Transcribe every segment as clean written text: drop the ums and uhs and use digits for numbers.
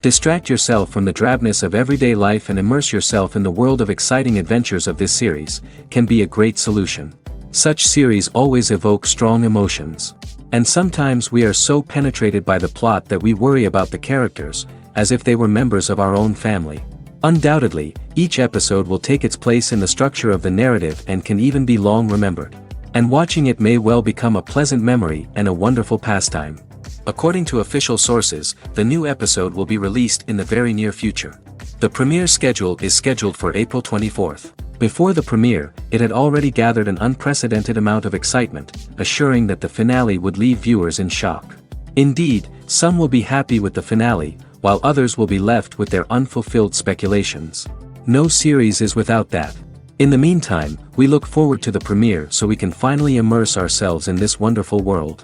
Distract yourself from the drabness of everyday life and immerse yourself in the world of exciting adventures of this series, can be a great solution. Such series always evoke strong emotions. And sometimes we are so penetrated by the plot that we worry about the characters, as if they were members of our own family. Undoubtedly, each episode will take its place in the structure of the narrative and can even be long remembered. And watching it may well become a pleasant memory and a wonderful pastime. According to official sources, the new episode will be released in the very near future. The premiere schedule is scheduled for April 24th. Before the premiere, it had already gathered an unprecedented amount of excitement, assuring that the finale would leave viewers in shock. Indeed, some will be happy with the finale, while others will be left with their unfulfilled speculations. No series is without that. In the meantime, we look forward to the premiere so we can finally immerse ourselves in this wonderful world.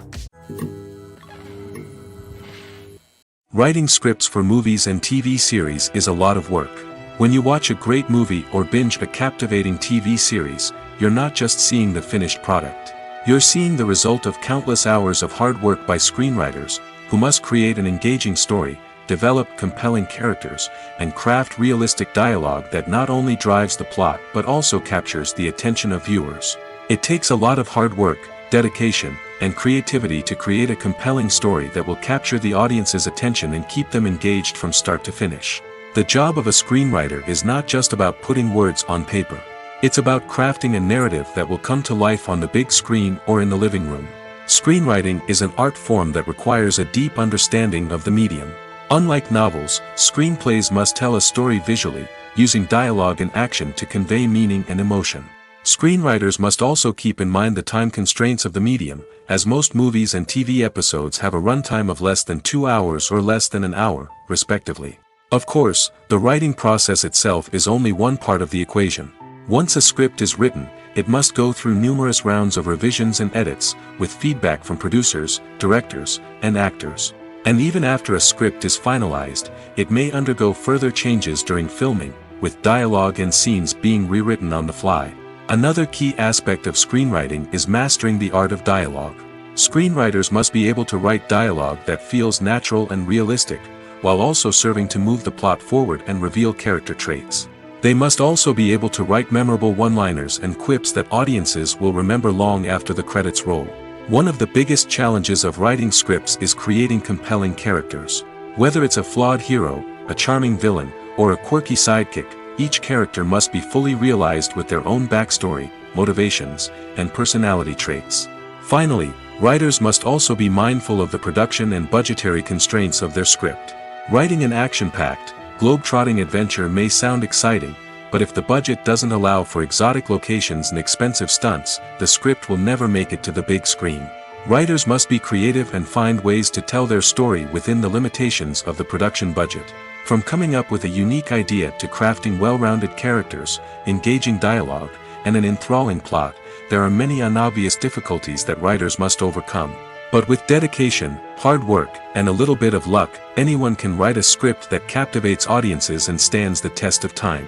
Writing scripts for movies and TV series is a lot of work. When you watch a great movie or binge a captivating TV series, you're not just seeing the finished product. You're seeing the result of countless hours of hard work by screenwriters, who must create an engaging story, develop compelling characters, and craft realistic dialogue that not only drives the plot but also captures the attention of viewers. It takes a lot of hard work, dedication, and creativity to create a compelling story that will capture the audience's attention and keep them engaged from start to finish. The job of a screenwriter is not just about putting words on paper. It's about crafting a narrative that will come to life on the big screen or in the living room. Screenwriting is an art form that requires a deep understanding of the medium. Unlike novels, screenplays must tell a story visually, using dialogue and action to convey meaning and emotion. Screenwriters must also keep in mind the time constraints of the medium, as most movies and TV episodes have a runtime of less than 2 hours or less than an hour, respectively. Of course, the writing process itself is only one part of the equation. Once a script is written, it must go through numerous rounds of revisions and edits, with feedback from producers, directors, and actors. And even after a script is finalized, it may undergo further changes during filming, with dialogue and scenes being rewritten on the fly. Another key aspect of screenwriting is mastering the art of dialogue. Screenwriters must be able to write dialogue that feels natural and realistic, while also serving to move the plot forward and reveal character traits. They must also be able to write memorable one-liners and quips that audiences will remember long after the credits roll. One of the biggest challenges of writing scripts is creating compelling characters. Whether it's a flawed hero, a charming villain, or a quirky sidekick, each character must be fully realized with their own backstory, motivations, and personality traits. Finally, writers must also be mindful of the production and budgetary constraints of their script. Writing an action-packed, globe-trotting adventure may sound exciting, but if the budget doesn't allow for exotic locations and expensive stunts, the script will never make it to the big screen. Writers must be creative and find ways to tell their story within the limitations of the production budget. From coming up with a unique idea to crafting well-rounded characters, engaging dialogue, and an enthralling plot, there are many unobvious difficulties that writers must overcome. But with dedication, hard work, and a little bit of luck, anyone can write a script that captivates audiences and stands the test of time.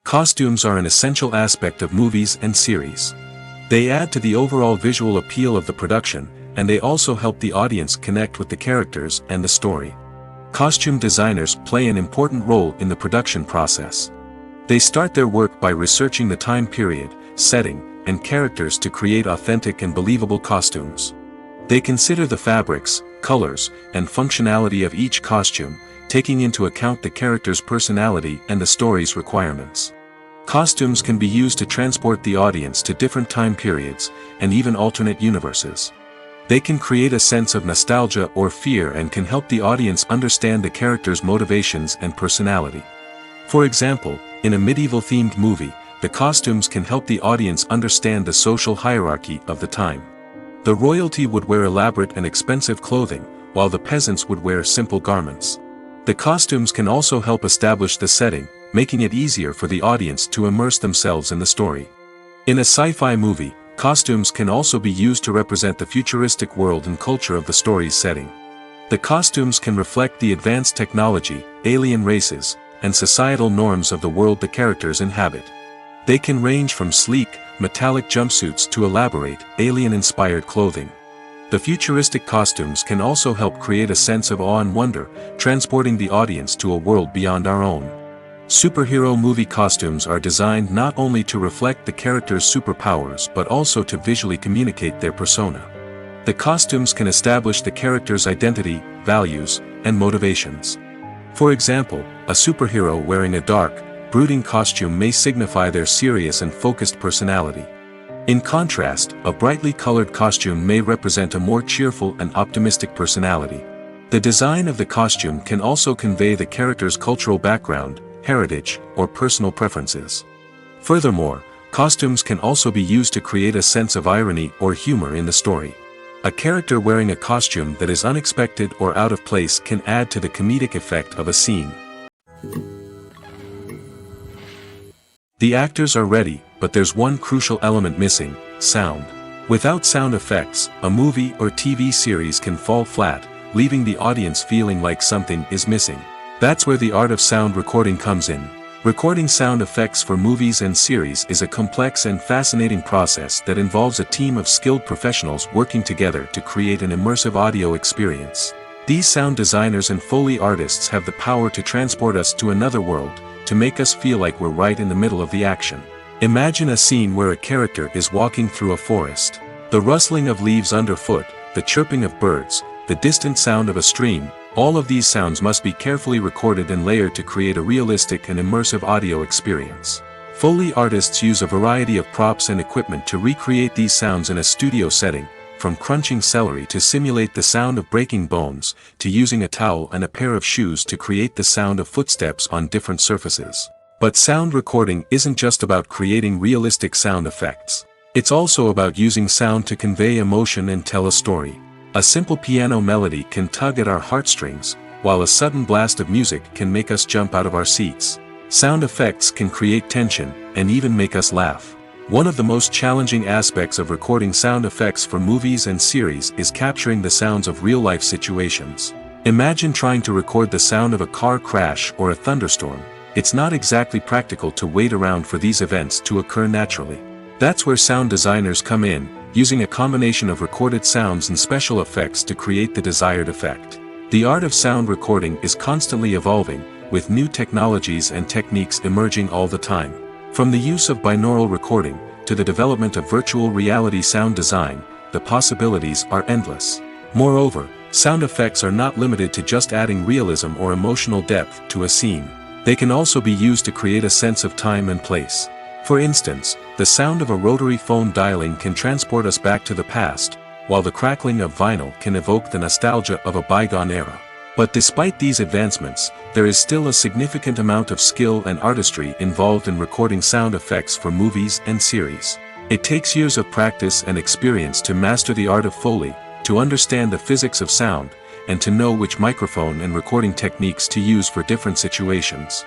Costumes are an essential aspect of movies and series. They add to the overall visual appeal of the production, and they also help the audience connect with the characters and the story. Costume designers play an important role in the production process. They start their work by researching the time period, setting, and characters to create authentic and believable costumes. They consider the fabrics, colors, and functionality of each costume, taking into account the character's personality and the story's requirements. Costumes can be used to transport the audience to different time periods, and even alternate universes. They can create a sense of nostalgia or fear and can help the audience understand the character's motivations and personality. For example, in a medieval-themed movie, the costumes can help the audience understand the social hierarchy of the time. The royalty would wear elaborate and expensive clothing, while the peasants would wear simple garments. The costumes can also help establish the setting, making it easier for the audience to immerse themselves in the story. In a sci-fi movie, costumes can also be used to represent the futuristic world and culture of the story's setting. The costumes can reflect the advanced technology, alien races, and societal norms of the world the characters inhabit. They can range from sleek, metallic jumpsuits to elaborate, alien-inspired clothing. The futuristic costumes can also help create a sense of awe and wonder, transporting the audience to a world beyond our own. Superhero movie costumes are designed not only to reflect the character's superpowers but also to visually communicate their persona. The costumes can establish the character's identity, values, and motivations. For example, a superhero wearing a dark, brooding costume may signify their serious and focused personality. In contrast, a brightly colored costume may represent a more cheerful and optimistic personality. The design of the costume can also convey the character's cultural background, heritage, or personal preferences. Furthermore, costumes can also be used to create a sense of irony or humor in the story. A character wearing a costume that is unexpected or out of place can add to the comedic effect of a scene. The actors are ready, but there's one crucial element missing: sound. Without sound effects, a movie or TV series can fall flat, leaving the audience feeling like something is missing. That's where the art of sound recording comes in. Recording sound effects for movies and series is a complex and fascinating process that involves a team of skilled professionals working together to create an immersive audio experience. These sound designers and Foley artists have the power to transport us to another world, to make us feel like we're right in the middle of the action. Imagine a scene where a character is walking through a forest. The rustling of leaves underfoot, the chirping of birds, the distant sound of a stream, all of these sounds must be carefully recorded and layered to create a realistic and immersive audio experience. Foley artists use a variety of props and equipment to recreate these sounds in a studio setting, from crunching celery to simulate the sound of breaking bones, to using a towel and a pair of shoes to create the sound of footsteps on different surfaces. But sound recording isn't just about creating realistic sound effects. It's also about using sound to convey emotion and tell a story. A simple piano melody can tug at our heartstrings, while a sudden blast of music can make us jump out of our seats. Sound effects can create tension, and even make us laugh. One of the most challenging aspects of recording sound effects for movies and series is capturing the sounds of real-life situations. Imagine trying to record the sound of a car crash or a thunderstorm. It's not exactly practical to wait around for these events to occur naturally. That's where sound designers come in, using a combination of recorded sounds and special effects to create the desired effect. The art of sound recording is constantly evolving, with new technologies and techniques emerging all the time. From the use of binaural recording, to the development of virtual reality sound design, the possibilities are endless. Moreover, sound effects are not limited to just adding realism or emotional depth to a scene. They can also be used to create a sense of time and place. For instance, the sound of a rotary phone dialing can transport us back to the past, while the crackling of vinyl can evoke the nostalgia of a bygone era. But despite these advancements, there is still a significant amount of skill and artistry involved in recording sound effects for movies and series. It takes years of practice and experience to master the art of Foley, to understand the physics of sound, and to know which microphone and recording techniques to use for different situations.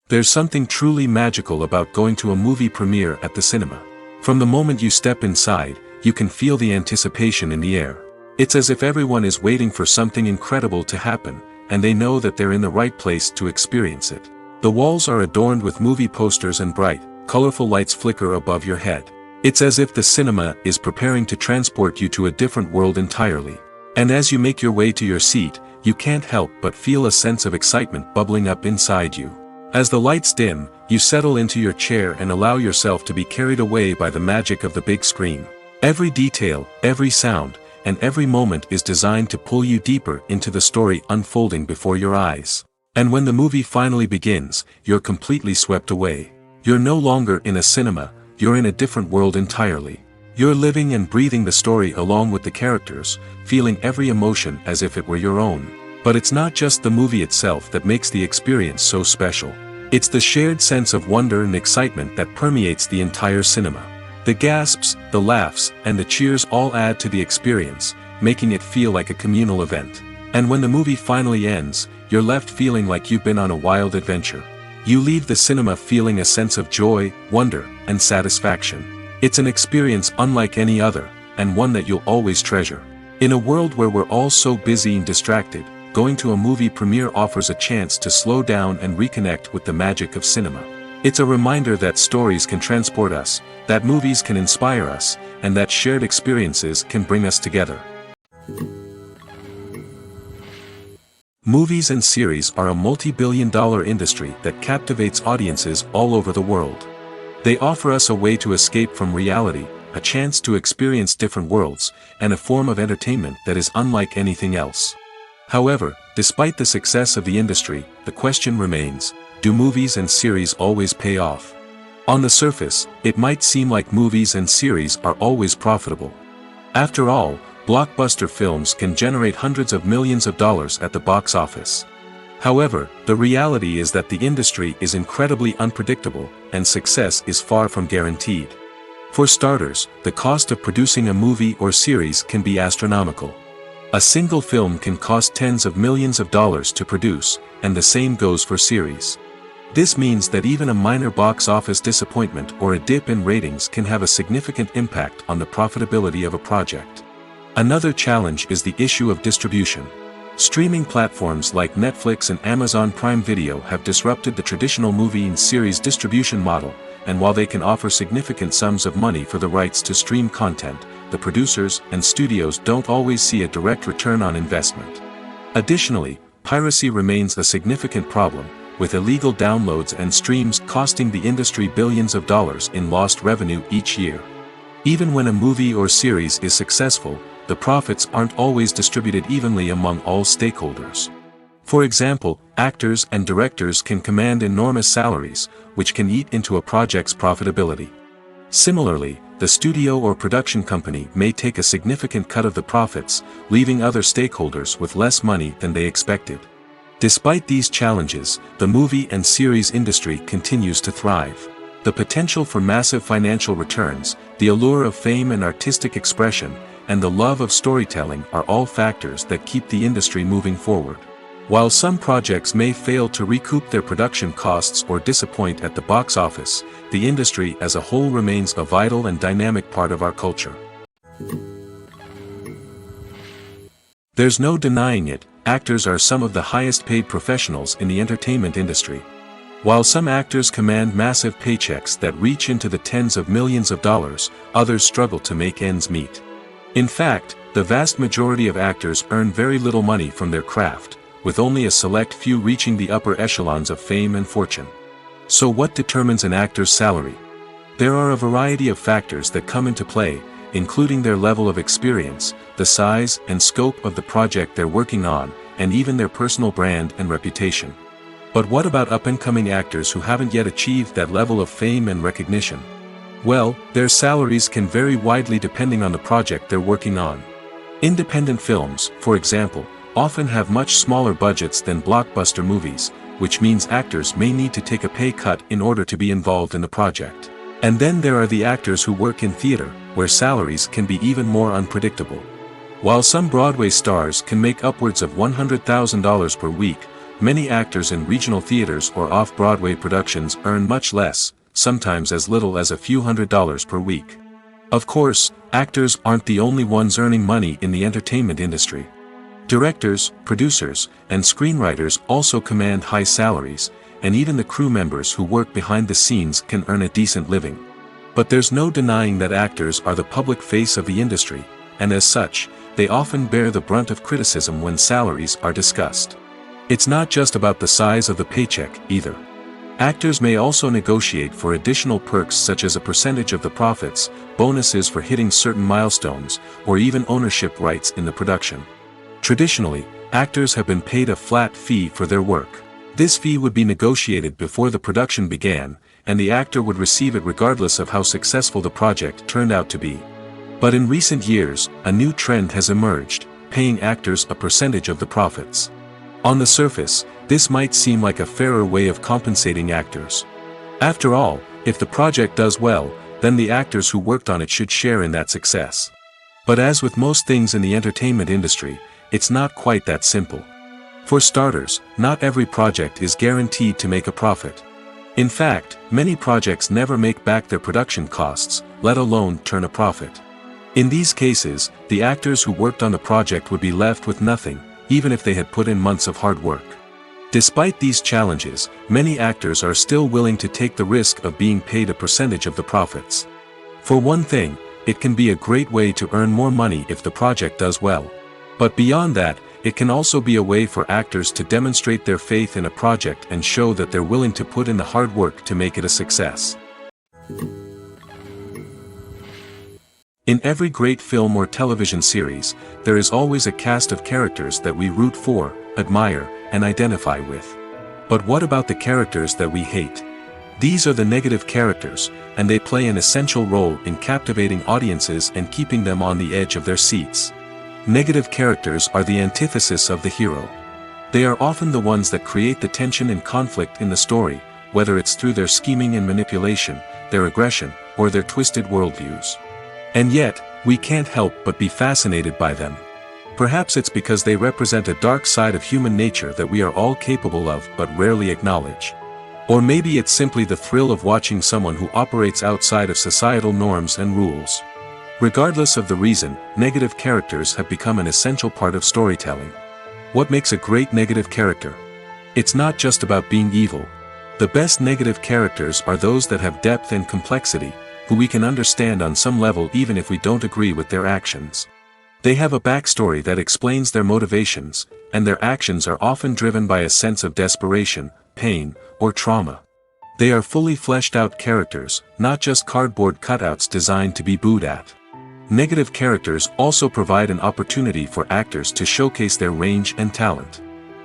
There's something truly magical about going to a movie premiere at the cinema. From the moment you step inside, you can feel the anticipation in the air. It's as if everyone is waiting for something incredible to happen, and they know that they're in the right place to experience it. The walls are adorned with movie posters and bright, colorful lights flicker above your head. It's as if the cinema is preparing to transport you to a different world entirely. And as you make your way to your seat, you can't help but feel a sense of excitement bubbling up inside you. As the lights dim, you settle into your chair and allow yourself to be carried away by the magic of the big screen. Every detail, every sound, and every moment is designed to pull you deeper into the story unfolding before your eyes. And when the movie finally begins, you're completely swept away. You're no longer in a cinema, you're in a different world entirely. You're living and breathing the story along with the characters, feeling every emotion as if it were your own. But it's not just the movie itself that makes the experience so special. It's the shared sense of wonder and excitement that permeates the entire cinema. The gasps, the laughs, and the cheers all add to the experience, making it feel like a communal event. And when the movie finally ends, you're left feeling like you've been on a wild adventure. You leave the cinema feeling a sense of joy, wonder, and satisfaction. It's an experience unlike any other, and one that you'll always treasure. In a world where we're all so busy and distracted, going to a movie premiere offers a chance to slow down and reconnect with the magic of cinema. It's a reminder that stories can transport us, that movies can inspire us, and that shared experiences can bring us together. Movies and series are a multi-billion-dollar industry that captivates audiences all over the world. They offer us a way to escape from reality, a chance to experience different worlds, and a form of entertainment that is unlike anything else. However, despite the success of the industry, the question remains, do movies and series always pay off? On the surface, it might seem like movies and series are always profitable. After all, blockbuster films can generate hundreds of millions of dollars at the box office. However, the reality is that the industry is incredibly unpredictable, and success is far from guaranteed. For starters, the cost of producing a movie or series can be astronomical. A single film can cost tens of millions of dollars to produce, and the same goes for series. This means that even a minor box office disappointment or a dip in ratings can have a significant impact on the profitability of a project. Another challenge is the issue of distribution. Streaming platforms like Netflix and Amazon Prime Video have disrupted the traditional movie and series distribution model, and while they can offer significant sums of money for the rights to stream content, the producers and studios don't always see a direct return on investment. Additionally, piracy remains a significant problem, with illegal downloads and streams costing the industry billions of dollars in lost revenue each year. Even when a movie or series is successful, the profits aren't always distributed evenly among all stakeholders. For example, actors and directors can command enormous salaries, which can eat into a project's profitability. Similarly, the studio or production company may take a significant cut of the profits, leaving other stakeholders with less money than they expected. Despite these challenges, the movie and series industry continues to thrive. The potential for massive financial returns, the allure of fame and artistic expression, and the love of storytelling are all factors that keep the industry moving forward. While some projects may fail to recoup their production costs or disappoint at the box office, the industry as a whole remains a vital and dynamic part of our culture. There's no denying it, actors are some of the highest paid professionals in the entertainment industry. While some actors command massive paychecks that reach into the tens of millions of dollars, others struggle to make ends meet. In fact, the vast majority of actors earn very little money from their craft, with only a select few reaching the upper echelons of fame and fortune. So what determines an actor's salary? There are a variety of factors that come into play, including their level of experience, the size and scope of the project they're working on, and even their personal brand and reputation. But what about up-and-coming actors who haven't yet achieved that level of fame and recognition? Well, their salaries can vary widely depending on the project they're working on. Independent films, for example, often have much smaller budgets than blockbuster movies, which means actors may need to take a pay cut in order to be involved in the project. And then there are the actors who work in theater, where salaries can be even more unpredictable. While some Broadway stars can make upwards of $100,000 per week, many actors in regional theaters or off-Broadway productions earn much less, sometimes as little as a few $100s per week. Of course, actors aren't the only ones earning money in the entertainment industry. Directors, producers, and screenwriters also command high salaries, and even the crew members who work behind the scenes can earn a decent living. But there's no denying that actors are the public face of the industry, and as such, they often bear the brunt of criticism when salaries are discussed. It's not just about the size of the paycheck, either. Actors may also negotiate for additional perks such as a percentage of the profits, bonuses for hitting certain milestones, or even ownership rights in the production. Traditionally, actors have been paid a flat fee for their work. This fee would be negotiated before the production began, and the actor would receive it regardless of how successful the project turned out to be. But in recent years, a new trend has emerged, paying actors a percentage of the profits. On the surface, this might seem like a fairer way of compensating actors. After all, if the project does well, then the actors who worked on it should share in that success. But as with most things in the entertainment industry, it's not quite that simple. For starters, not every project is guaranteed to make a profit. In fact, many projects never make back their production costs, let alone turn a profit. In these cases, the actors who worked on the project would be left with nothing, even if they had put in months of hard work. Despite these challenges, many actors are still willing to take the risk of being paid a percentage of the profits. For one thing, it can be a great way to earn more money if the project does well. But beyond that, it can also be a way for actors to demonstrate their faith in a project and show that they're willing to put in the hard work to make it a success. In every great film or television series, there is always a cast of characters that we root for, admire, and identify with. But what about the characters that we hate? These are the negative characters, and they play an essential role in captivating audiences and keeping them on the edge of their seats. Negative characters are the antithesis of the hero. They are often the ones that create the tension and conflict in the story, whether it's through their scheming and manipulation, their aggression, or their twisted worldviews. And yet, we can't help but be fascinated by them. Perhaps it's because they represent a dark side of human nature that we are all capable of but rarely acknowledge. Or maybe it's simply the thrill of watching someone who operates outside of societal norms and rules. Regardless of the reason, negative characters have become an essential part of storytelling. What makes a great negative character? It's not just about being evil. The best negative characters are those that have depth and complexity, who we can understand on some level even if we don't agree with their actions. They have a backstory that explains their motivations, and their actions are often driven by a sense of desperation, pain, or trauma. They are fully fleshed out characters, not just cardboard cutouts designed to be booed at. Negative characters also provide an opportunity for actors to showcase their range and talent.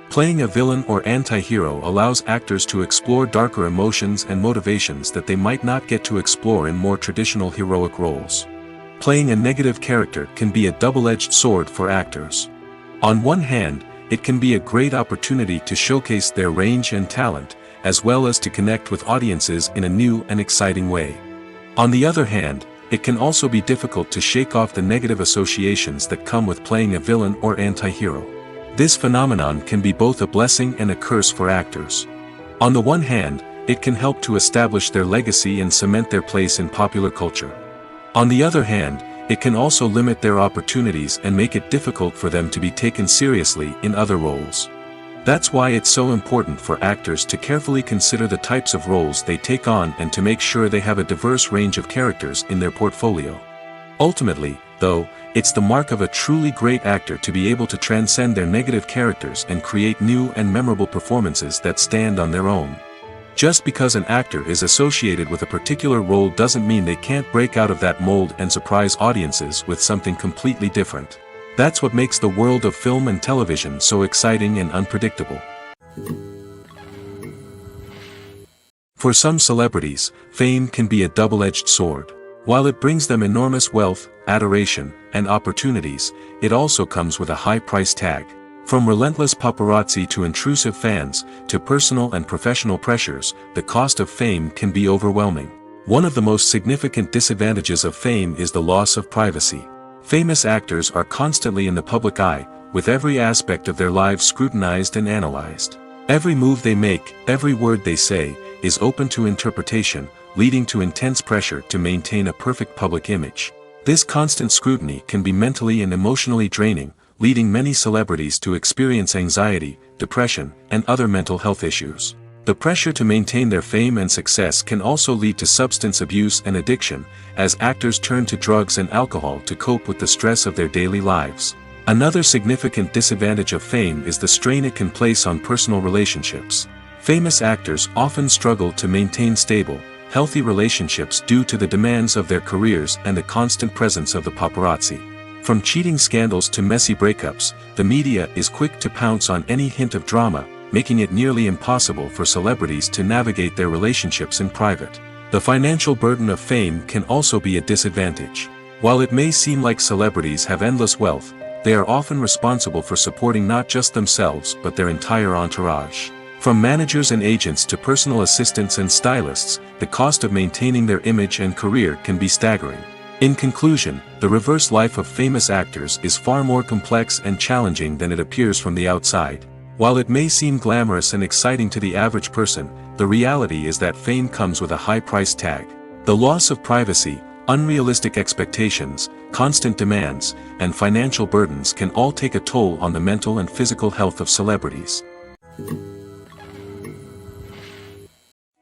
Playing a villain or anti-hero allows actors to explore darker emotions and motivations that they might not get to explore in more traditional heroic roles. Playing a negative character can be a double-edged sword for actors. On one hand, it can be a great opportunity to showcase their range and talent, as well as to connect with audiences in a new and exciting way. On the other hand, it can also be difficult to shake off the negative associations that come with playing a villain or anti-hero. This phenomenon can be both a blessing and a curse for actors. On the one hand, it can help to establish their legacy and cement their place in popular culture. On the other hand, it can also limit their opportunities and make it difficult for them to be taken seriously in other roles. That's why it's so important for actors to carefully consider the types of roles they take on and to make sure they have a diverse range of characters in their portfolio. Ultimately, though, it's the mark of a truly great actor to be able to transcend their negative characters and create new and memorable performances that stand on their own. Just because an actor is associated with a particular role doesn't mean they can't break out of that mold and surprise audiences with something completely different. That's what makes the world of film and television so exciting and unpredictable. For some celebrities, fame can be a double-edged sword. While it brings them enormous wealth, adoration, and opportunities, it also comes with a high price tag. From relentless paparazzi to intrusive fans, to personal and professional pressures, the cost of fame can be overwhelming. One of the most significant disadvantages of fame is the loss of privacy. Famous actors are constantly in the public eye, with every aspect of their lives scrutinized and analyzed. Every move they make, every word they say, is open to interpretation, leading to intense pressure to maintain a perfect public image. This constant scrutiny can be mentally and emotionally draining, leading many celebrities to experience anxiety, depression, and other mental health issues. The pressure to maintain their fame and success can also lead to substance abuse and addiction, as actors turn to drugs and alcohol to cope with the stress of their daily lives. Another significant disadvantage of fame is the strain it can place on personal relationships. Famous actors often struggle to maintain stable, healthy relationships due to the demands of their careers and the constant presence of the paparazzi. From cheating scandals to messy breakups, the media is quick to pounce on any hint of drama, making it nearly impossible for celebrities to navigate their relationships in private. The financial burden of fame can also be a disadvantage. While it may seem like celebrities have endless wealth, they are often responsible for supporting not just themselves but their entire entourage. From managers and agents to personal assistants and stylists, the cost of maintaining their image and career can be staggering. In conclusion, the reverse life of famous actors is far more complex and challenging than it appears from the outside. While it may seem glamorous and exciting to the average person, the reality is that fame comes with a high price tag. The loss of privacy, unrealistic expectations, constant demands, and financial burdens can all take a toll on the mental and physical health of celebrities.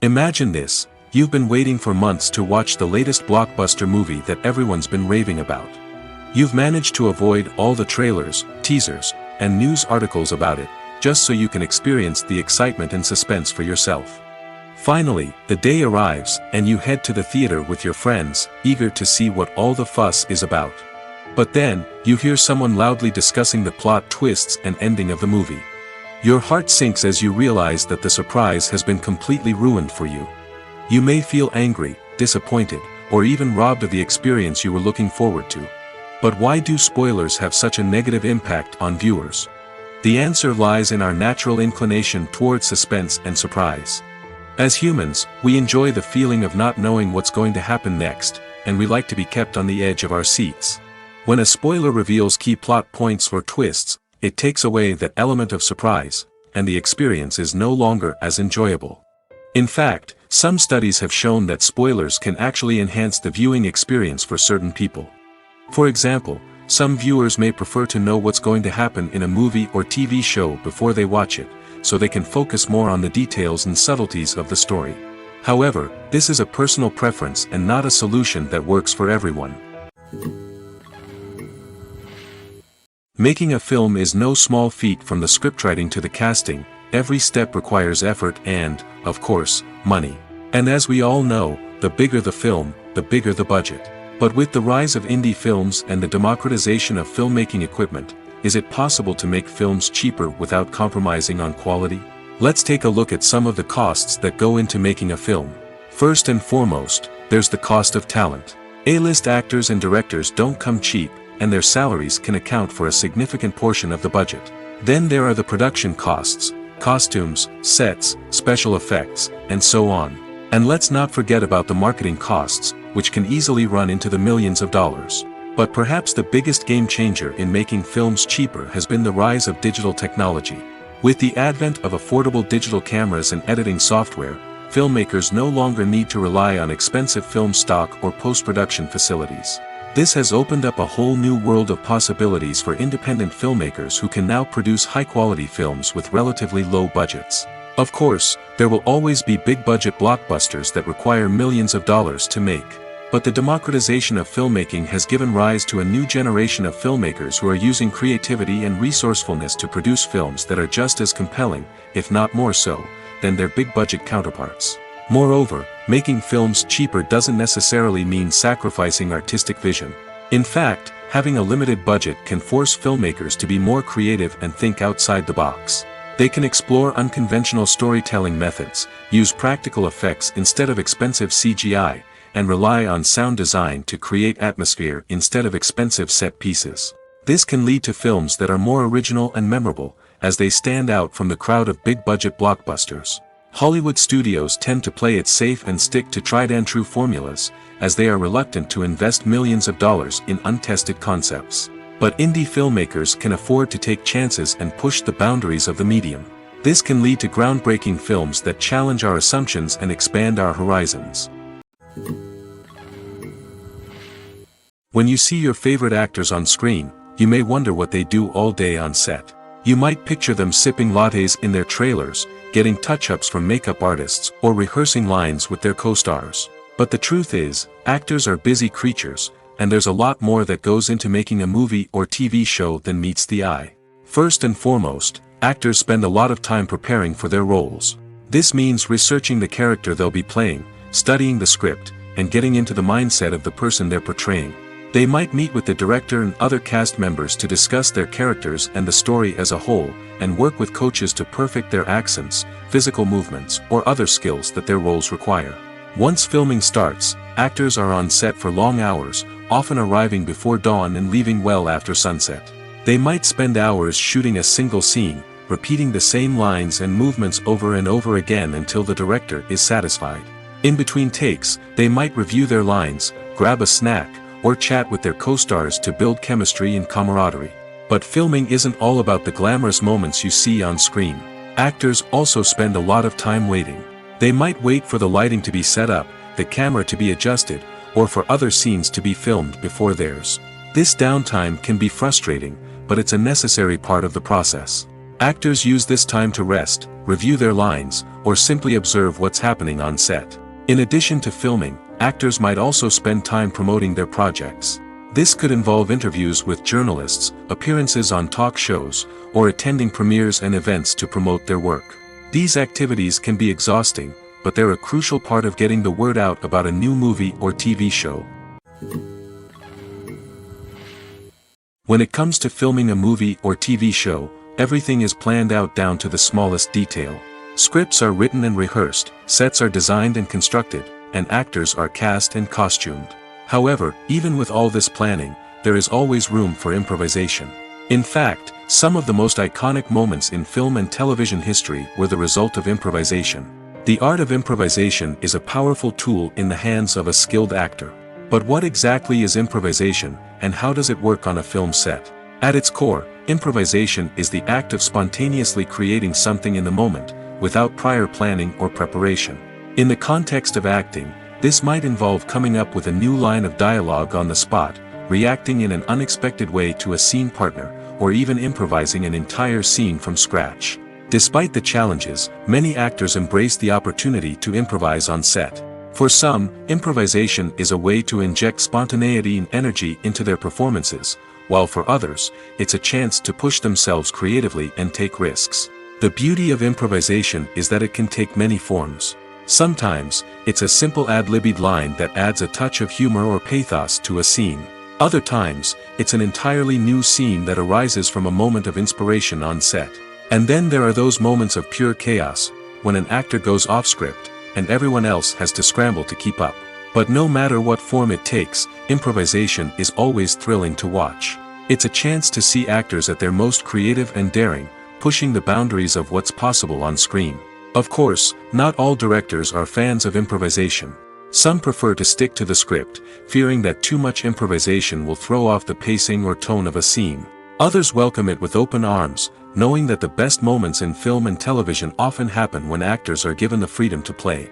Imagine this, you've been waiting for months to watch the latest blockbuster movie that everyone's been raving about. You've managed to avoid all the trailers, teasers, and news articles about it, just so you can experience the excitement and suspense for yourself. Finally, the day arrives, and you head to the theater with your friends, eager to see what all the fuss is about. But then, you hear someone loudly discussing the plot twists and ending of the movie. Your heart sinks as you realize that the surprise has been completely ruined for you. You may feel angry, disappointed, or even robbed of the experience you were looking forward to. But why do spoilers have such a negative impact on viewers? The answer lies in our natural inclination towards suspense and surprise. As humans, we enjoy the feeling of not knowing what's going to happen next, and we like to be kept on the edge of our seats. When a spoiler reveals key plot points or twists, it takes away that element of surprise, and the experience is no longer as enjoyable. In fact, some studies have shown that spoilers can actually enhance the viewing experience for certain people. For example, some viewers may prefer to know what's going to happen in a movie or TV show before they watch it, so they can focus more on the details and subtleties of the story. However, this is a personal preference and not a solution that works for everyone. Making a film is no small feat. From the scriptwriting to the casting, every step requires effort and, of course, money. And as we all know, the bigger the film, the bigger the budget. But with the rise of indie films and the democratization of filmmaking equipment, is it possible to make films cheaper without compromising on quality? Let's take a look at some of the costs that go into making a film. First and foremost, there's the cost of talent. A-list actors and directors don't come cheap, and their salaries can account for a significant portion of the budget. Then there are the production costs, costumes, sets, special effects, and so on. And let's not forget about the marketing costs, which can easily run into the millions of dollars. But perhaps the biggest game changer in making films cheaper has been the rise of digital technology. With the advent of affordable digital cameras and editing software, filmmakers no longer need to rely on expensive film stock or post-production facilities. This has opened up a whole new world of possibilities for independent filmmakers who can now produce high-quality films with relatively low budgets. Of course, there will always be big-budget blockbusters that require millions of dollars to make. But the democratization of filmmaking has given rise to a new generation of filmmakers who are using creativity and resourcefulness to produce films that are just as compelling, if not more so, than their big-budget counterparts. Moreover, making films cheaper doesn't necessarily mean sacrificing artistic vision. In fact, having a limited budget can force filmmakers to be more creative and think outside the box. They can explore unconventional storytelling methods, use practical effects instead of expensive CGI, and rely on sound design to create atmosphere instead of expensive set pieces. This can lead to films that are more original and memorable, as they stand out from the crowd of big-budget blockbusters. Hollywood studios tend to play it safe and stick to tried-and-true formulas, as they are reluctant to invest millions of dollars in untested concepts. But indie filmmakers can afford to take chances and push the boundaries of the medium. This can lead to groundbreaking films that challenge our assumptions and expand our horizons. When you see your favorite actors on screen, you may wonder what they do all day on set. You might picture them sipping lattes in their trailers, getting touch-ups from makeup artists, or rehearsing lines with their co-stars. But the truth is, actors are busy creatures, and there's a lot more that goes into making a movie or TV show than meets the eye. First and foremost, actors spend a lot of time preparing for their roles. This means researching the character they'll be playing, studying the script, and getting into the mindset of the person they're portraying. They might meet with the director and other cast members to discuss their characters and the story as a whole, and work with coaches to perfect their accents, physical movements, or other skills that their roles require. Once filming starts, actors are on set for long hours, often arriving before dawn and leaving well after sunset. They might spend hours shooting a single scene, repeating the same lines and movements over and over again until the director is satisfied. In between takes, they might review their lines, grab a snack, or chat with their co-stars to build chemistry and camaraderie. But filming isn't all about the glamorous moments you see on screen. Actors also spend a lot of time waiting. They might wait for the lighting to be set up, the camera to be adjusted, or for other scenes to be filmed before theirs. This downtime can be frustrating, but it's a necessary part of the process. Actors use this time to rest, review their lines, or simply observe what's happening on set. In addition to filming, actors might also spend time promoting their projects. This could involve interviews with journalists, appearances on talk shows, or attending premieres and events to promote their work. These activities can be exhausting, but they're a crucial part of getting the word out about a new movie or TV show. When it comes to filming a movie or TV show, everything is planned out down to the smallest detail. Scripts are written and rehearsed, sets are designed and constructed, and actors are cast and costumed. However, even with all this planning, there is always room for improvisation. In fact, some of the most iconic moments in film and television history were the result of improvisation. The art of improvisation is a powerful tool in the hands of a skilled actor. But what exactly is improvisation, and how does it work on a film set? At its core, improvisation is the act of spontaneously creating something in the moment, without prior planning or preparation. In the context of acting, this might involve coming up with a new line of dialogue on the spot, reacting in an unexpected way to a scene partner, or even improvising an entire scene from scratch. Despite the challenges, many actors embrace the opportunity to improvise on set. For some, improvisation is a way to inject spontaneity and energy into their performances, while for others, it's a chance to push themselves creatively and take risks. The beauty of improvisation is that it can take many forms. Sometimes, it's a simple ad-libbed line that adds a touch of humor or pathos to a scene. Other times, it's an entirely new scene that arises from a moment of inspiration on set. And then there are those moments of pure chaos, when an actor goes off script, and everyone else has to scramble to keep up. But no matter what form it takes, improvisation is always thrilling to watch. It's a chance to see actors at their most creative and daring, pushing the boundaries of what's possible on screen. Of course, not all directors are fans of improvisation. Some prefer to stick to the script, fearing that too much improvisation will throw off the pacing or tone of a scene. Others welcome it with open arms, knowing that the best moments in film and television often happen when actors are given the freedom to play.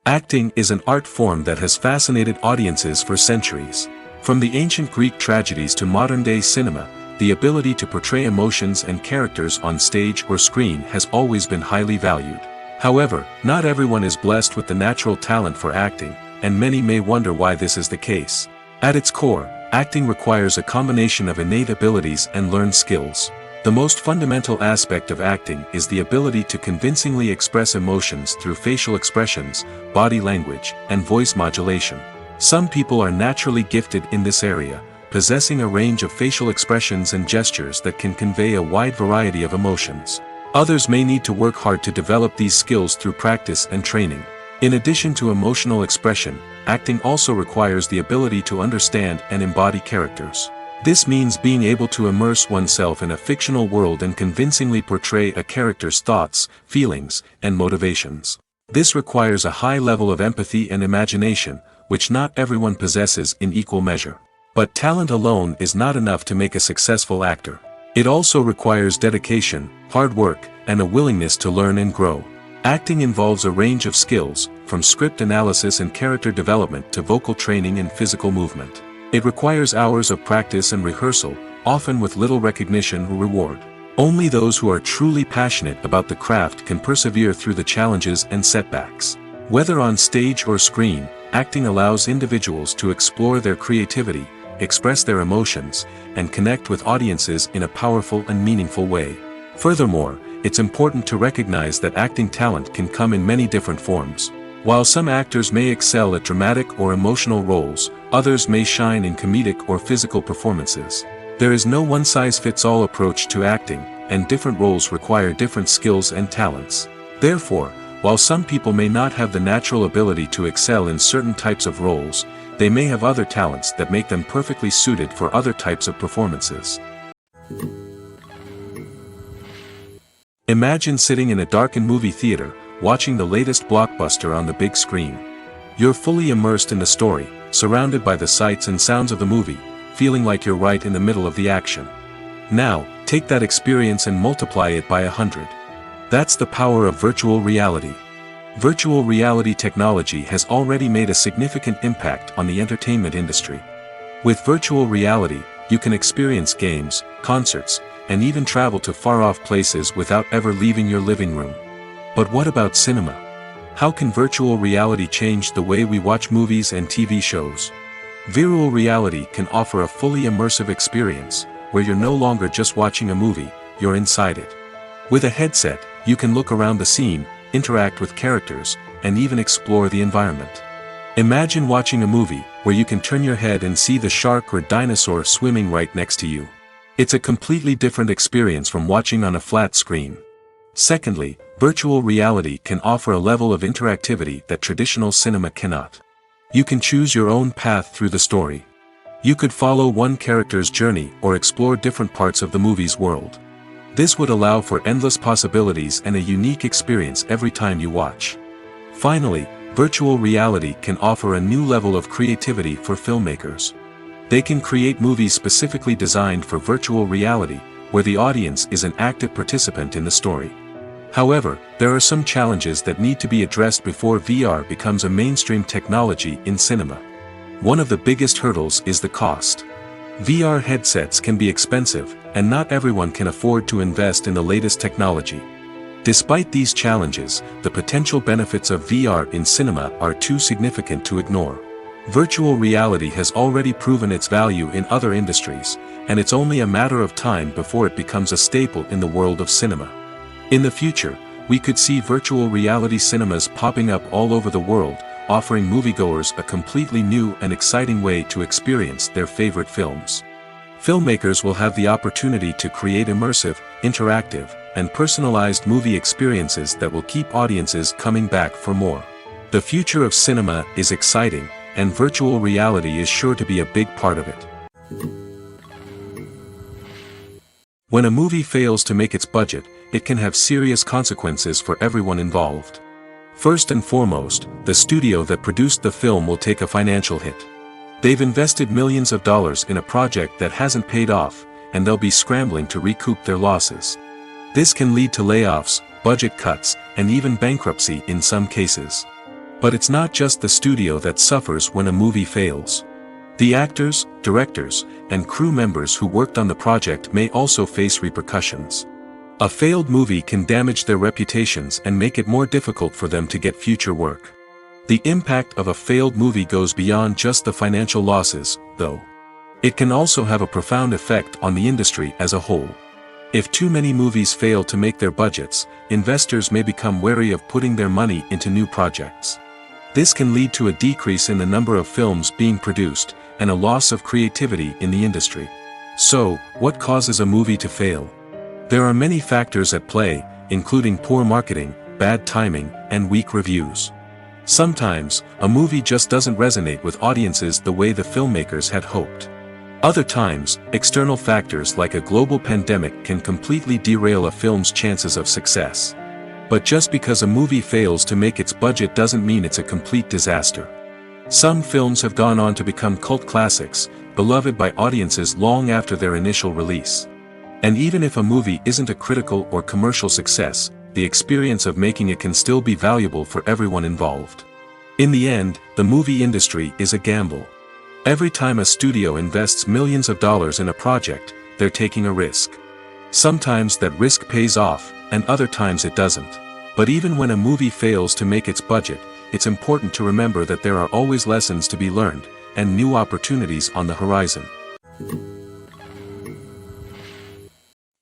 Acting is an art form that has fascinated audiences for centuries. From the ancient Greek tragedies to modern-day cinema, the ability to portray emotions and characters on stage or screen has always been highly valued. However, not everyone is blessed with the natural talent for acting, and many may wonder why this is the case. At its core, acting requires a combination of innate abilities and learned skills. The most fundamental aspect of acting is the ability to convincingly express emotions through facial expressions, body language, and voice modulation. Some people are naturally gifted in this area, possessing a range of facial expressions and gestures that can convey a wide variety of emotions. Others may need to work hard to develop these skills through practice and training. In addition to emotional expression, acting also requires the ability to understand and embody characters. This means being able to immerse oneself in a fictional world and convincingly portray a character's thoughts, feelings, and motivations. This requires a high level of empathy and imagination, which not everyone possesses in equal measure. But talent alone is not enough to make a successful actor. It also requires dedication, hard work, and a willingness to learn and grow. Acting involves a range of skills, from script analysis and character development to vocal training and physical movement. It requires hours of practice and rehearsal, often with little recognition or reward. Only those who are truly passionate about the craft can persevere through the challenges and setbacks. Whether on stage or screen, acting allows individuals to explore their creativity, express their emotions, and connect with audiences in a powerful and meaningful way. Furthermore, it's important to recognize that acting talent can come in many different forms. While some actors may excel at dramatic or emotional roles, others may shine in comedic or physical performances. There is no one-size-fits-all approach to acting, and different roles require different skills and talents. Therefore, while some people may not have the natural ability to excel in certain types of roles, they may have other talents that make them perfectly suited for other types of performances. Imagine sitting in a darkened movie theater, watching the latest blockbuster on the big screen. You're fully immersed in the story, surrounded by the sights and sounds of the movie, feeling like you're right in the middle of the action. Now, take that experience and multiply it by 100. That's the power of virtual reality. Virtual reality technology has already made a significant impact on the entertainment industry. With virtual reality, you can experience games, concerts, and even travel to far-off places without ever leaving your living room. But what about cinema? How can virtual reality change the way we watch movies and TV shows? Virtual reality can offer a fully immersive experience, where you're no longer just watching a movie, you're inside it. With a headset, you can look around the scene, interact with characters, and even explore the environment. Imagine watching a movie, where you can turn your head and see the shark or dinosaur swimming right next to you. It's a completely different experience from watching on a flat screen. Secondly, virtual reality can offer a level of interactivity that traditional cinema cannot. You can choose your own path through the story. You could follow one character's journey or explore different parts of the movie's world. This would allow for endless possibilities and a unique experience every time you watch. Finally, virtual reality can offer a new level of creativity for filmmakers. They can create movies specifically designed for virtual reality, where the audience is an active participant in the story. However, there are some challenges that need to be addressed before VR becomes a mainstream technology in cinema. One of the biggest hurdles is the cost. VR headsets can be expensive, and not everyone can afford to invest in the latest technology. Despite these challenges, the potential benefits of VR in cinema are too significant to ignore. Virtual reality has already proven its value in other industries, and it's only a matter of time before it becomes a staple in the world of cinema. In the future, we could see virtual reality cinemas popping up all over the world, offering moviegoers a completely new and exciting way to experience their favorite films. Filmmakers will have the opportunity to create immersive, interactive, and personalized movie experiences that will keep audiences coming back for more. The future of cinema is exciting, and virtual reality is sure to be a big part of it. When a movie fails to make its budget, it can have serious consequences for everyone involved. First and foremost, the studio that produced the film will take a financial hit. They've invested millions of dollars in a project that hasn't paid off, and they'll be scrambling to recoup their losses. This can lead to layoffs, budget cuts, and even bankruptcy in some cases. But it's not just the studio that suffers when a movie fails. The actors, directors, and crew members who worked on the project may also face repercussions. A failed movie can damage their reputations and make it more difficult for them to get future work. The impact of a failed movie goes beyond just the financial losses, though. It can also have a profound effect on the industry as a whole. If too many movies fail to make their budgets, investors may become wary of putting their money into new projects. This can lead to a decrease in the number of films being produced, and a loss of creativity in the industry. So, what causes a movie to fail? There are many factors at play, including poor marketing, bad timing, and weak reviews. Sometimes, a movie just doesn't resonate with audiences the way the filmmakers had hoped. Other times, external factors like a global pandemic can completely derail a film's chances of success. But just because a movie fails to make its budget doesn't mean it's a complete disaster. Some films have gone on to become cult classics, beloved by audiences long after their initial release. And even if a movie isn't a critical or commercial success, the experience of making it can still be valuable for everyone involved. In the end, the movie industry is a gamble. Every time a studio invests millions of dollars in a project, they're taking a risk. Sometimes that risk pays off, and other times it doesn't. But even when a movie fails to make its budget, it's important to remember that there are always lessons to be learned, and new opportunities on the horizon.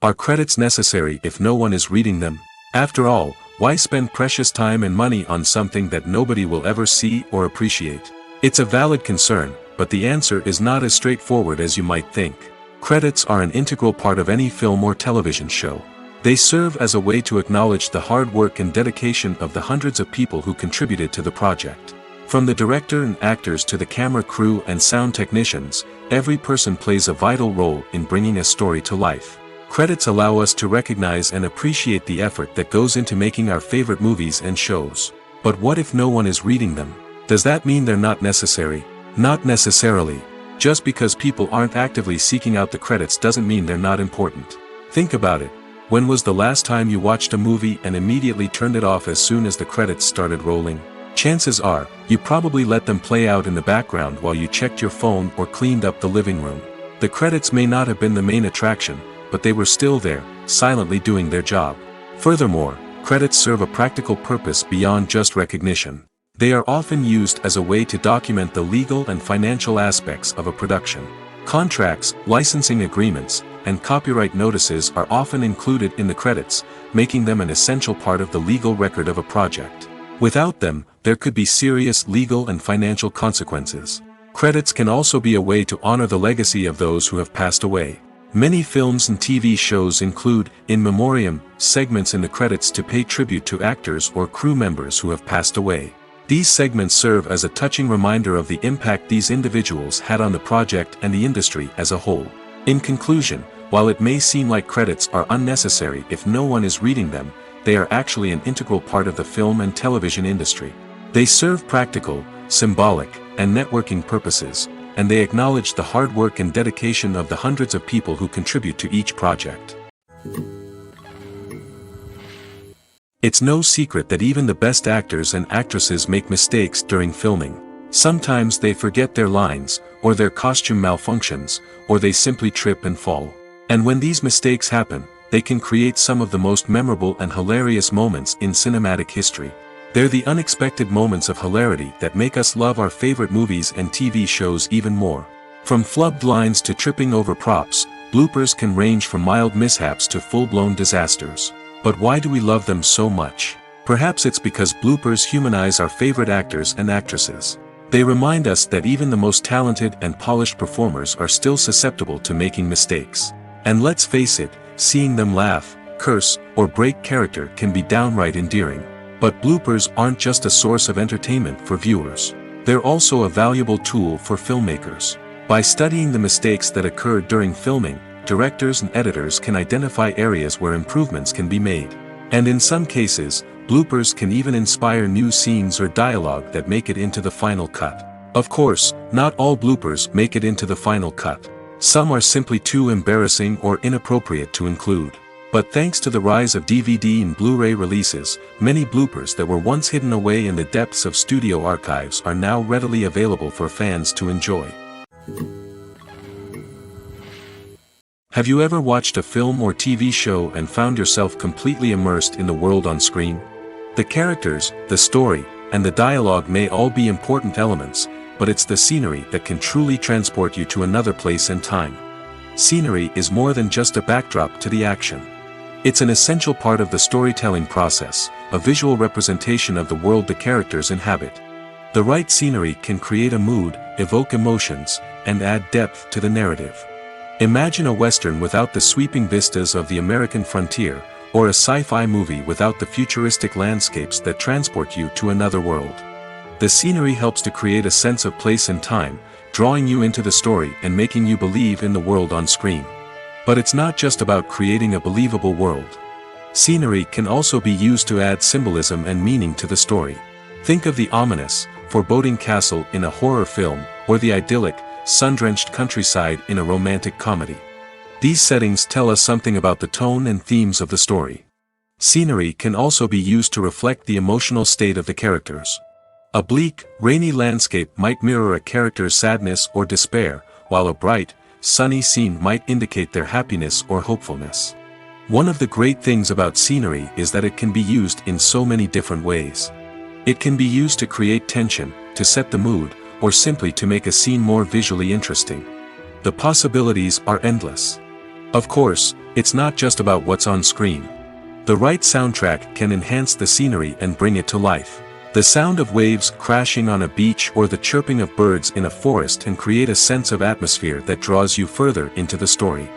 Are credits necessary if no one is reading them? After all, why spend precious time and money on something that nobody will ever see or appreciate? It's a valid concern, but the answer is not as straightforward as you might think. Credits are an integral part of any film or television show. They serve as a way to acknowledge the hard work and dedication of the hundreds of people who contributed to the project. From the director and actors to the camera crew and sound technicians, every person plays a vital role in bringing a story to life. Credits allow us to recognize and appreciate the effort that goes into making our favorite movies and shows. But what if no one is reading them? Does that mean they're not necessary? Not necessarily. Just because people aren't actively seeking out the credits doesn't mean they're not important. Think about it. When was the last time you watched a movie and immediately turned it off as soon as the credits started rolling? Chances are, you probably let them play out in the background while you checked your phone or cleaned up the living room. The credits may not have been the main attraction, but they were still there, silently doing their job. Furthermore, credits serve a practical purpose beyond just recognition. They are often used as a way to document the legal and financial aspects of a production. Contracts, licensing agreements, and copyright notices are often included in the credits, making them an essential part of the legal record of a project. Without them, there could be serious legal and financial consequences. Credits can also be a way to honor the legacy of those who have passed away. Many films and TV shows include, in memoriam, segments in the credits to pay tribute to actors or crew members who have passed away. These segments serve as a touching reminder of the impact these individuals had on the project and the industry as a whole. In conclusion, while it may seem like credits are unnecessary if no one is reading them, they are actually an integral part of the film and television industry. They serve practical, symbolic, and networking purposes, and they acknowledge the hard work and dedication of the hundreds of people who contribute to each project. It's no secret that even the best actors and actresses make mistakes during filming. Sometimes they forget their lines, or their costume malfunctions, or they simply trip and fall. And when these mistakes happen, they can create some of the most memorable and hilarious moments in cinematic history. They're the unexpected moments of hilarity that make us love our favorite movies and TV shows even more. From flubbed lines to tripping over props, bloopers can range from mild mishaps to full-blown disasters. But why do we love them so much? Perhaps it's because bloopers humanize our favorite actors and actresses. They remind us that even the most talented and polished performers are still susceptible to making mistakes. And let's face it, seeing them laugh, curse, or break character can be downright endearing. But bloopers aren't just a source of entertainment for viewers. They're also a valuable tool for filmmakers. By studying the mistakes that occurred during filming, directors and editors can identify areas where improvements can be made. And in some cases, bloopers can even inspire new scenes or dialogue that make it into the final cut. Of course, not all bloopers make it into the final cut. Some are simply too embarrassing or inappropriate to include. But thanks to the rise of DVD and Blu-ray releases, many bloopers that were once hidden away in the depths of studio archives are now readily available for fans to enjoy. Have you ever watched a film or TV show and found yourself completely immersed in the world on screen? The characters, the story, and the dialogue may all be important elements, but it's the scenery that can truly transport you to another place and time. Scenery is more than just a backdrop to the action. It's an essential part of the storytelling process, a visual representation of the world the characters inhabit. The right scenery can create a mood, evoke emotions, and add depth to the narrative. Imagine a Western without the sweeping vistas of the American frontier, or a sci-fi movie without the futuristic landscapes that transport you to another world. The scenery helps to create a sense of place and time, drawing you into the story and making you believe in the world on screen. But it's not just about creating a believable world. Scenery can also be used to add symbolism and meaning to the story. Think of the ominous, foreboding castle in a horror film, or the idyllic, sun-drenched countryside in a romantic comedy. These settings tell us something about the tone and themes of the story. Scenery can also be used to reflect the emotional state of the characters. A bleak, rainy landscape might mirror a character's sadness or despair, while a bright, sunny scene might indicate their happiness or hopefulness. One of the great things about scenery is that it can be used in so many different ways. It can be used to create tension, to set the mood, or simply to make a scene more visually interesting. The possibilities are endless. Of course, it's not just about what's on screen. The right soundtrack can enhance the scenery and bring it to life. The sound of waves crashing on a beach or the chirping of birds in a forest can create a sense of atmosphere that draws you further into the story.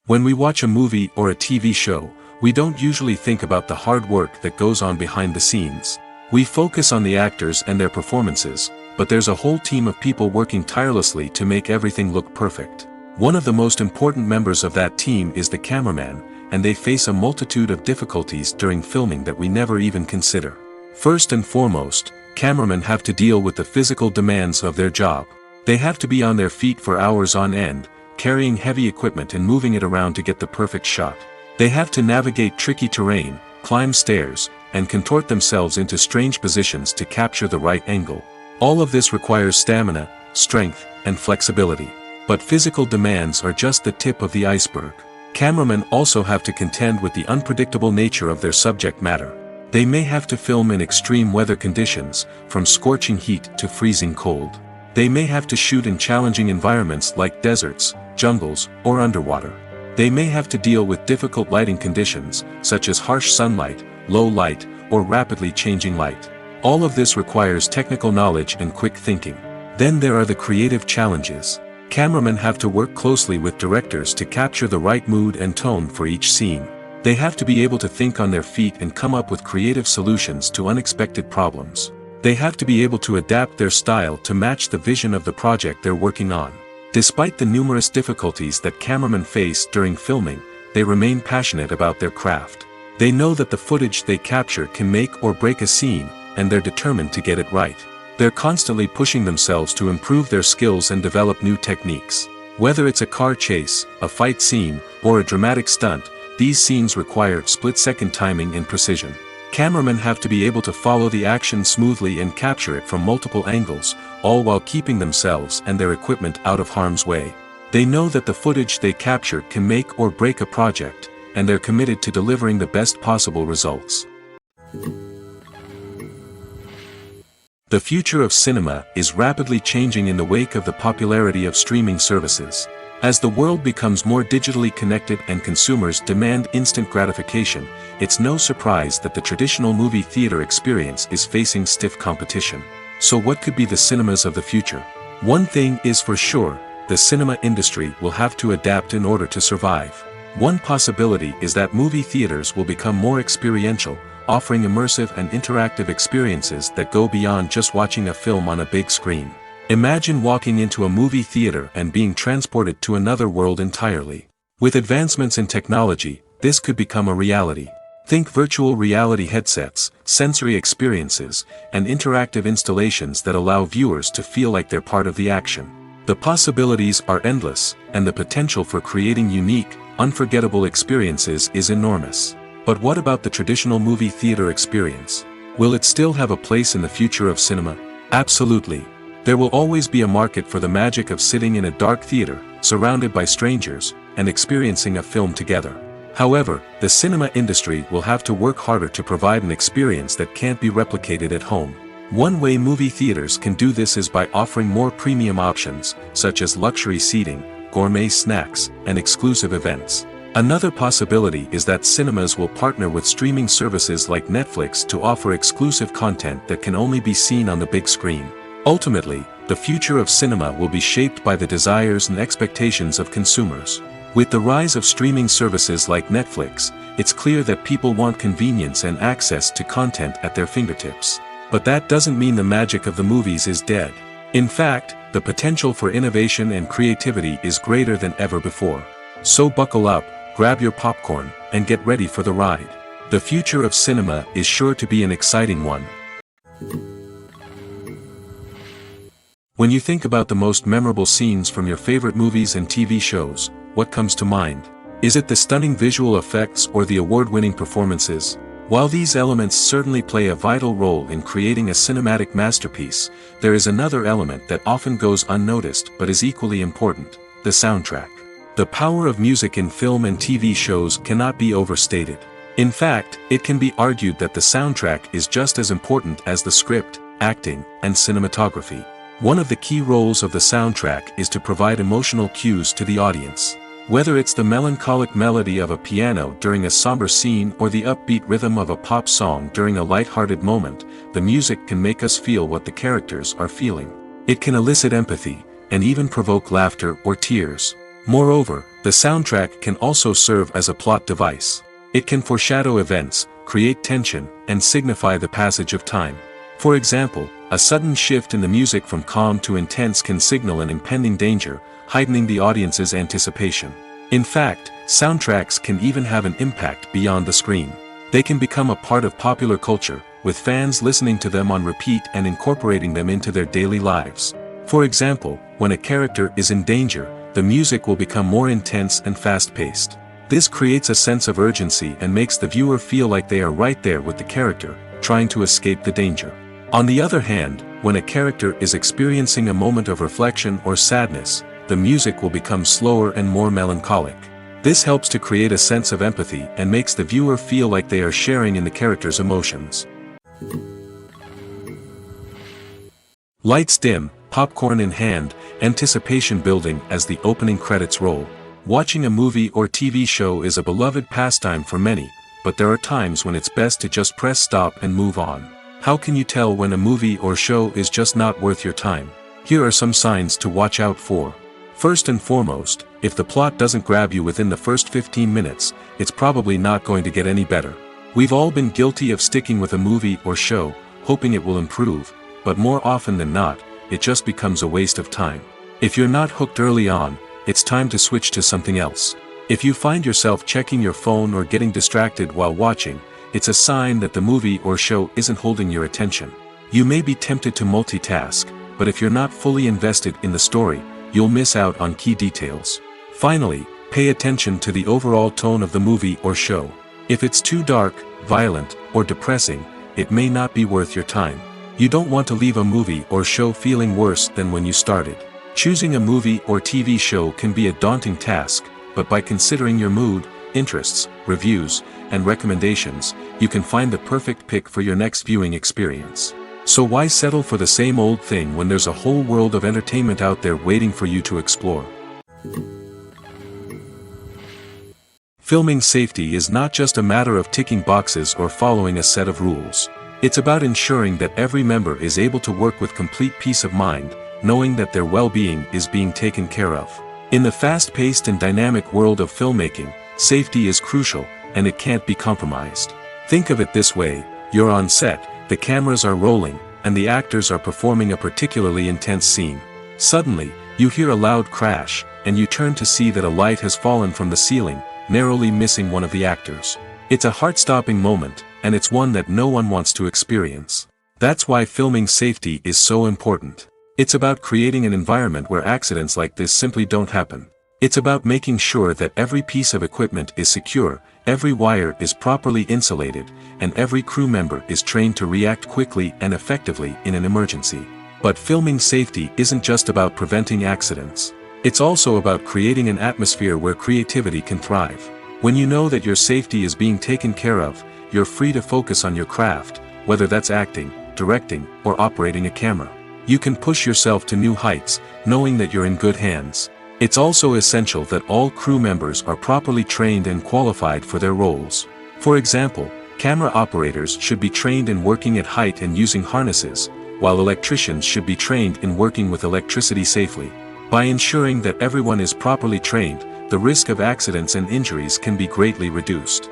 When we watch a movie or a TV show, we don't usually think about the hard work that goes on behind the scenes. We focus on the actors and their performances, but there's a whole team of people working tirelessly to make everything look perfect. One of the most important members of that team is the cameraman, and they face a multitude of difficulties during filming that we never even consider. First and foremost, cameramen have to deal with the physical demands of their job. They have to be on their feet for hours on end, carrying heavy equipment and moving it around to get the perfect shot. They have to navigate tricky terrain, climb stairs, and contort themselves into strange positions to capture the right angle. All of this requires stamina, strength, and flexibility. But physical demands are just the tip of the iceberg. Cameramen also have to contend with the unpredictable nature of their subject matter. They may have to film in extreme weather conditions, from scorching heat to freezing cold. They may have to shoot in challenging environments like deserts, jungles, or underwater. They may have to deal with difficult lighting conditions, such as harsh sunlight, low light, or rapidly changing light. All of this requires technical knowledge and quick thinking. Then there are the creative challenges. Cameramen have to work closely with directors to capture the right mood and tone for each scene. They have to be able to think on their feet and come up with creative solutions to unexpected problems. They have to be able to adapt their style to match the vision of the project they're working on. Despite the numerous difficulties that cameramen face during filming, they remain passionate about their craft. They know that the footage they capture can make or break a scene, and they're determined to get it right. They're constantly pushing themselves to improve their skills and develop new techniques. Whether it's a car chase, a fight scene, or a dramatic stunt, these scenes require split-second timing and precision. Cameramen have to be able to follow the action smoothly and capture it from multiple angles, all while keeping themselves and their equipment out of harm's way. They know that the footage they capture can make or break a project, and they're committed to delivering the best possible results. The future of cinema is rapidly changing in the wake of the popularity of streaming services. As the world becomes more digitally connected and consumers demand instant gratification, it's no surprise that the traditional movie theater experience is facing stiff competition. So what could be the cinemas of the future? One thing is for sure, the cinema industry will have to adapt in order to survive. One possibility is that movie theaters will become more experiential, offering immersive and interactive experiences that go beyond just watching a film on a big screen. Imagine walking into a movie theater and being transported to another world entirely. With advancements in technology, this could become a reality. Think virtual reality headsets, sensory experiences, and interactive installations that allow viewers to feel like they're part of the action. The possibilities are endless, and the potential for creating unique, unforgettable experiences is enormous. But what about the traditional movie theater experience? Will it still have a place in the future of cinema? Absolutely. There will always be a market for the magic of sitting in a dark theater, surrounded by strangers, and experiencing a film together. However, the cinema industry will have to work harder to provide an experience that can't be replicated at home. One way movie theaters can do this is by offering more premium options, such as luxury seating, gourmet snacks, and exclusive events. Another possibility is that cinemas will partner with streaming services like Netflix to offer exclusive content that can only be seen on the big screen. Ultimately, the future of cinema will be shaped by the desires and expectations of consumers. With the rise of streaming services like Netflix, it's clear that people want convenience and access to content at their fingertips. But that doesn't mean the magic of the movies is dead. In fact, the potential for innovation and creativity is greater than ever before. So buckle up, grab your popcorn, and get ready for the ride. The future of cinema is sure to be an exciting one. When you think about the most memorable scenes from your favorite movies and TV shows, what comes to mind? Is it the stunning visual effects or the award-winning performances? While these elements certainly play a vital role in creating a cinematic masterpiece, there is another element that often goes unnoticed but is equally important: the soundtrack. The power of music in film and TV shows cannot be overstated. In fact, it can be argued that the soundtrack is just as important as the script, acting, and cinematography. One of the key roles of the soundtrack is to provide emotional cues to the audience. Whether it's the melancholic melody of a piano during a somber scene or the upbeat rhythm of a pop song during a light-hearted moment, the music can make us feel what the characters are feeling. It can elicit empathy, and even provoke laughter or tears. Moreover, the soundtrack can also serve as a plot device. It can foreshadow events, create tension, and signify the passage of time. For example, a sudden shift in the music from calm to intense can signal an impending danger, heightening the audience's anticipation. In fact, soundtracks can even have an impact beyond the screen. They can become a part of popular culture, with fans listening to them on repeat and incorporating them into their daily lives. For example, when a character is in danger, the music will become more intense and fast-paced. This creates a sense of urgency and makes the viewer feel like they are right there with the character, trying to escape the danger. On the other hand, when a character is experiencing a moment of reflection or sadness, the music will become slower and more melancholic. This helps to create a sense of empathy and makes the viewer feel like they are sharing in the character's emotions. Lights dim, popcorn in hand, anticipation building as the opening credits roll. Watching a movie or TV show is a beloved pastime for many, but there are times when it's best to just press stop and move on. How can you tell when a movie or show is just not worth your time? Here are some signs to watch out for. First and foremost, if the plot doesn't grab you within the first 15 minutes, it's probably not going to get any better. We've all been guilty of sticking with a movie or show, hoping it will improve, but more often than not, it just becomes a waste of time. If you're not hooked early on, it's time to switch to something else. If you find yourself checking your phone or getting distracted while watching, it's a sign that the movie or show isn't holding your attention. You may be tempted to multitask, but if you're not fully invested in the story, you'll miss out on key details. Finally, pay attention to the overall tone of the movie or show. If it's too dark, violent, or depressing, it may not be worth your time. You don't want to leave a movie or show feeling worse than when you started. Choosing a movie or TV show can be a daunting task, but by considering your mood, interests, reviews, and recommendations, you can find the perfect pick for your next viewing experience. So why settle for the same old thing when there's a whole world of entertainment out there waiting for you to explore? Filming safety is not just a matter of ticking boxes or following a set of rules. It's about ensuring that every member is able to work with complete peace of mind, knowing that their well-being is being taken care of. In the fast-paced and dynamic world of filmmaking, safety is crucial, and it can't be compromised. Think of it this way: you're on set, the cameras are rolling, and the actors are performing a particularly intense scene. Suddenly, you hear a loud crash, and you turn to see that a light has fallen from the ceiling, narrowly missing one of the actors. It's a heart-stopping moment, and it's one that no one wants to experience. That's why filming safety is so important. It's about creating an environment where accidents like this simply don't happen. It's about making sure that every piece of equipment is secure, every wire is properly insulated, and every crew member is trained to react quickly and effectively in an emergency. But filming safety isn't just about preventing accidents. It's also about creating an atmosphere where creativity can thrive. When you know that your safety is being taken care of, you're free to focus on your craft, whether that's acting, directing, or operating a camera. You can push yourself to new heights, knowing that you're in good hands. It's also essential that all crew members are properly trained and qualified for their roles. For example, camera operators should be trained in working at height and using harnesses, while electricians should be trained in working with electricity safely. By ensuring that everyone is properly trained, the risk of accidents and injuries can be greatly reduced.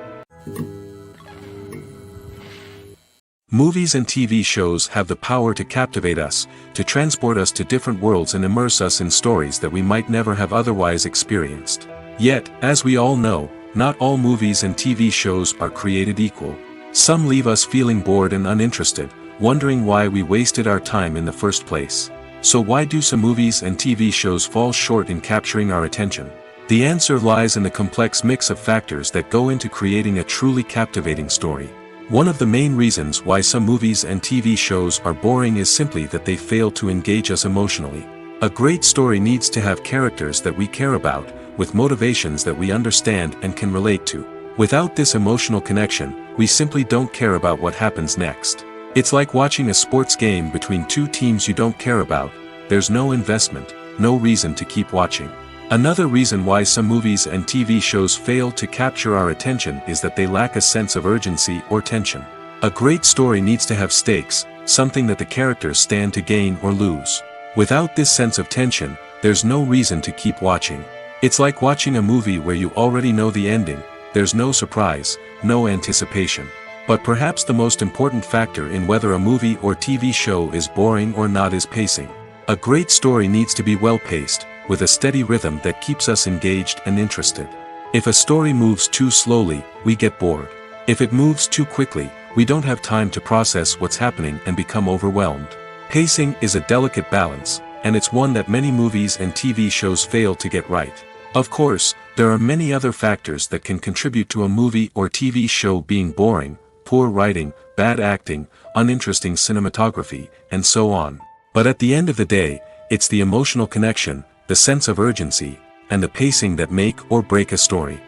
Movies and TV shows have the power to captivate us, to transport us to different worlds and immerse us in stories that we might never have otherwise experienced. Yet, as we all know, not all movies and TV shows are created equal. Some leave us feeling bored and uninterested, wondering why we wasted our time in the first place. So why do some movies and TV shows fall short in capturing our attention? The answer lies in the complex mix of factors that go into creating a truly captivating story. One of the main reasons why some movies and TV shows are boring is simply that they fail to engage us emotionally. A great story needs to have characters that we care about, with motivations that we understand and can relate to. Without this emotional connection, we simply don't care about what happens next. It's like watching a sports game between two teams you don't care about. There's no investment, no reason to keep watching. Another reason why some movies and TV shows fail to capture our attention is that they lack a sense of urgency or tension. A great story needs to have stakes, something that the characters stand to gain or lose. Without this sense of tension, there's no reason to keep watching. It's like watching a movie where you already know the ending. There's no surprise, no anticipation. But perhaps the most important factor in whether a movie or TV show is boring or not is pacing. A great story needs to be well-paced, with a steady rhythm that keeps us engaged and interested. If a story moves too slowly, we get bored. If it moves too quickly, we don't have time to process what's happening and become overwhelmed. Pacing is a delicate balance, and it's one that many movies and TV shows fail to get right. Of course, there are many other factors that can contribute to a movie or TV show being boring: poor writing, bad acting, uninteresting cinematography, and so on. But at the end of the day, it's the emotional connection, the sense of urgency, and the pacing that make or break a story.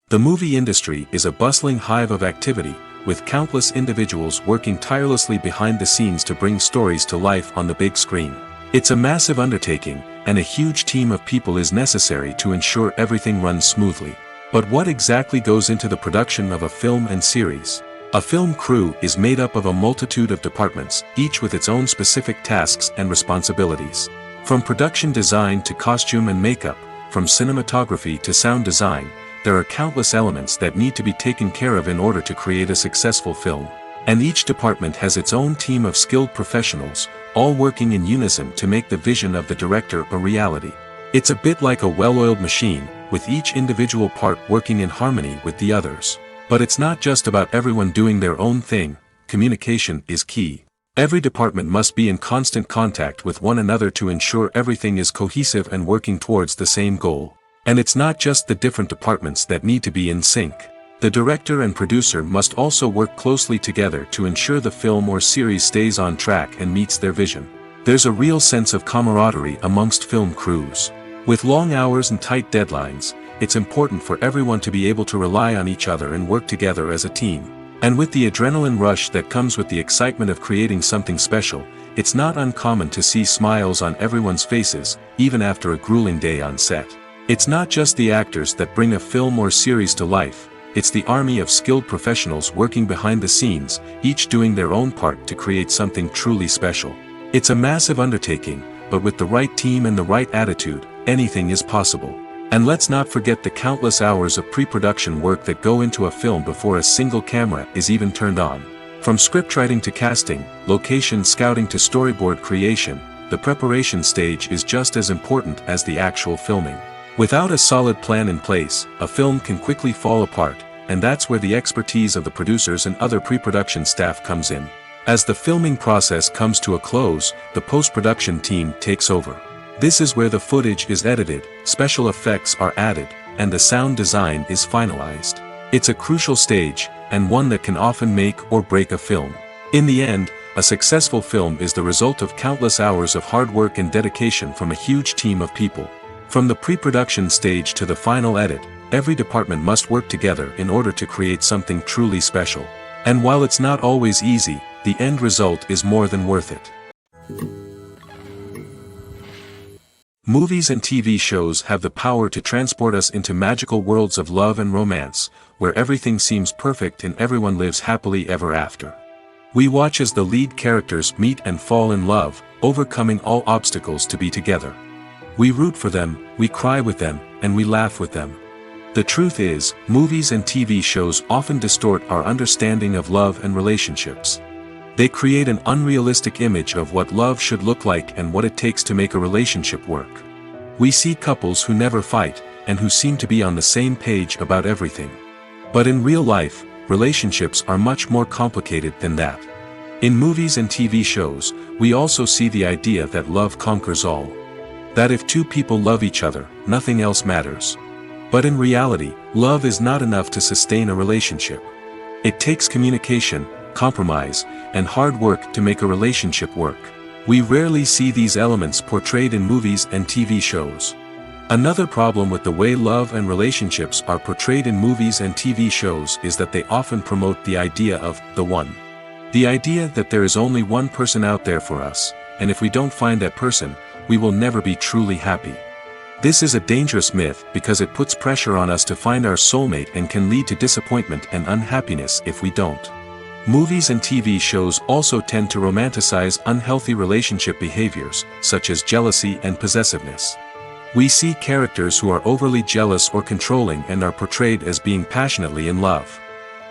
The movie industry is a bustling hive of activity, with countless individuals working tirelessly behind the scenes to bring stories to life on the big screen. It's a massive undertaking, and a huge team of people is necessary to ensure everything runs smoothly. But what exactly goes into the production of a film and series? A film crew is made up of a multitude of departments, each with its own specific tasks and responsibilities. From production design to costume and makeup, from cinematography to sound design, there are countless elements that need to be taken care of in order to create a successful film. And each department has its own team of skilled professionals, all working in unison to make the vision of the director a reality. It's a bit like a well-oiled machine, with each individual part working in harmony with the others. But it's not just about everyone doing their own thing, communication is key. Every department must be in constant contact with one another to ensure everything is cohesive and working towards the same goal. And it's not just the different departments that need to be in sync. The director and producer must also work closely together to ensure the film or series stays on track and meets their vision. There's a real sense of camaraderie amongst film crews. With long hours and tight deadlines, it's important for everyone to be able to rely on each other and work together as a team. And with the adrenaline rush that comes with the excitement of creating something special, it's not uncommon to see smiles on everyone's faces, even after a grueling day on set. It's not just the actors that bring a film or series to life, it's the army of skilled professionals working behind the scenes, each doing their own part to create something truly special. It's a massive undertaking, but with the right team and the right attitude, anything is possible. And let's not forget the countless hours of pre-production work that go into a film before a single camera is even turned on. From scriptwriting to casting, location scouting to storyboard creation, the preparation stage is just as important as the actual filming. Without a solid plan in place, a film can quickly fall apart, and that's where the expertise of the producers and other pre-production staff comes in. As the filming process comes to a close, the post-production team takes over. This is where the footage is edited, special effects are added, and the sound design is finalized. It's a crucial stage, and one that can often make or break a film. In the end, a successful film is the result of countless hours of hard work and dedication from a huge team of people. From the pre-production stage to the final edit, every department must work together in order to create something truly special. And while it's not always easy, the end result is more than worth it. Movies and TV shows have the power to transport us into magical worlds of love and romance, where everything seems perfect and everyone lives happily ever after. We watch as the lead characters meet and fall in love, overcoming all obstacles to be together. We root for them, we cry with them, and we laugh with them. The truth is, movies and TV shows often distort our understanding of love and relationships. They create an unrealistic image of what love should look like and what it takes to make a relationship work. We see couples who never fight, and who seem to be on the same page about everything. But in real life, relationships are much more complicated than that. In movies and TV shows, we also see the idea that love conquers all. That if two people love each other, nothing else matters. But in reality, love is not enough to sustain a relationship. It takes communication, compromise, and hard work to make a relationship work. We rarely see these elements portrayed in movies and TV shows. Another problem with the way love and relationships are portrayed in movies and TV shows is that they often promote the idea of the one. The idea that there is only one person out there for us, and if we don't find that person, we will never be truly happy. This is a dangerous myth because it puts pressure on us to find our soulmate and can lead to disappointment and unhappiness if we don't. Movies and TV shows also tend to romanticize unhealthy relationship behaviors, such as jealousy and possessiveness. We see characters who are overly jealous or controlling and are portrayed as being passionately in love.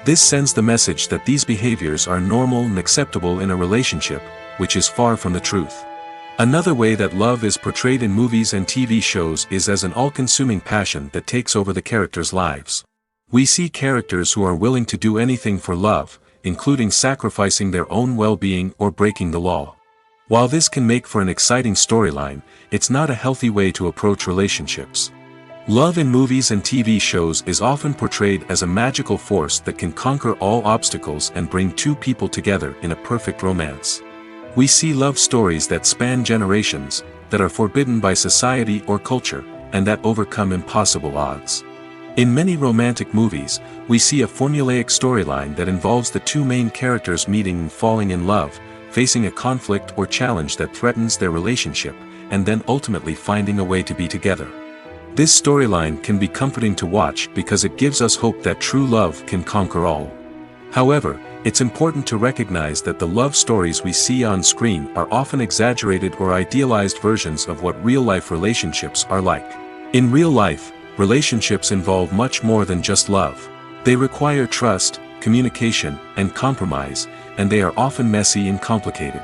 This sends the message that these behaviors are normal and acceptable in a relationship, which is far from the truth. Another way that love is portrayed in movies and TV shows is as an all-consuming passion that takes over the characters' lives. We see characters who are willing to do anything for love, including sacrificing their own well-being or breaking the law. While this can make for an exciting storyline, it's not a healthy way to approach relationships. Love in movies and TV shows is often portrayed as a magical force that can conquer all obstacles and bring two people together in a perfect romance. We see love stories that span generations, that are forbidden by society or culture, and that overcome impossible odds. In many romantic movies, we see a formulaic storyline that involves the two main characters meeting and falling in love, facing a conflict or challenge that threatens their relationship, and then ultimately finding a way to be together. This storyline can be comforting to watch because it gives us hope that true love can conquer all. However, it's important to recognize that the love stories we see on screen are often exaggerated or idealized versions of what real-life relationships are like. In real life, relationships involve much more than just love. They require trust, communication, and compromise, and they are often messy and complicated.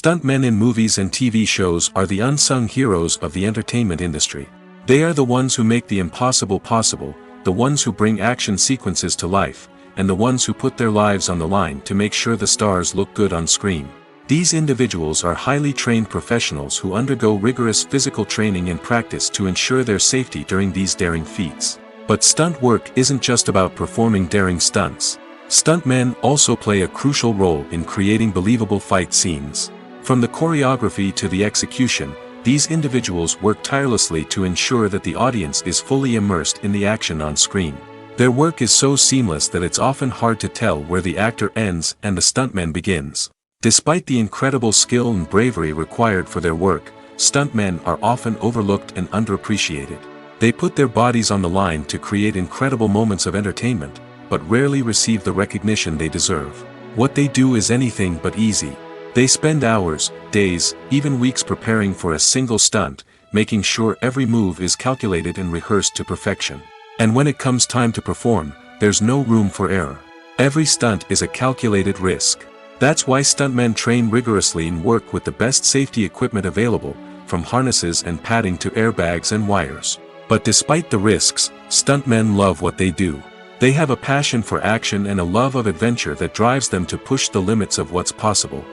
Stuntmen in movies and TV shows are the unsung heroes of the entertainment industry. They are the ones who make the impossible possible, the ones who bring action sequences to life, and the ones who put their lives on the line to make sure the stars look good on screen. These individuals are highly trained professionals who undergo rigorous physical training and practice to ensure their safety during these daring feats. But stunt work isn't just about performing daring stunts. Stuntmen also play a crucial role in creating believable fight scenes. From the choreography to the execution, these individuals work tirelessly to ensure that the audience is fully immersed in the action on screen. Their work is so seamless that it's often hard to tell where the actor ends and the stuntman begins. Despite the incredible skill and bravery required for their work, stuntmen are often overlooked and underappreciated. They put their bodies on the line to create incredible moments of entertainment, but rarely receive the recognition they deserve. What they do is anything but easy. They spend hours, days, even weeks preparing for a single stunt, making sure every move is calculated and rehearsed to perfection. And when it comes time to perform, there's no room for error. Every stunt is a calculated risk. That's why stuntmen train rigorously and work with the best safety equipment available, from harnesses and padding to airbags and wires. But despite the risks, stuntmen love what they do. They have a passion for action and a love of adventure that drives them to push the limits of what's possible.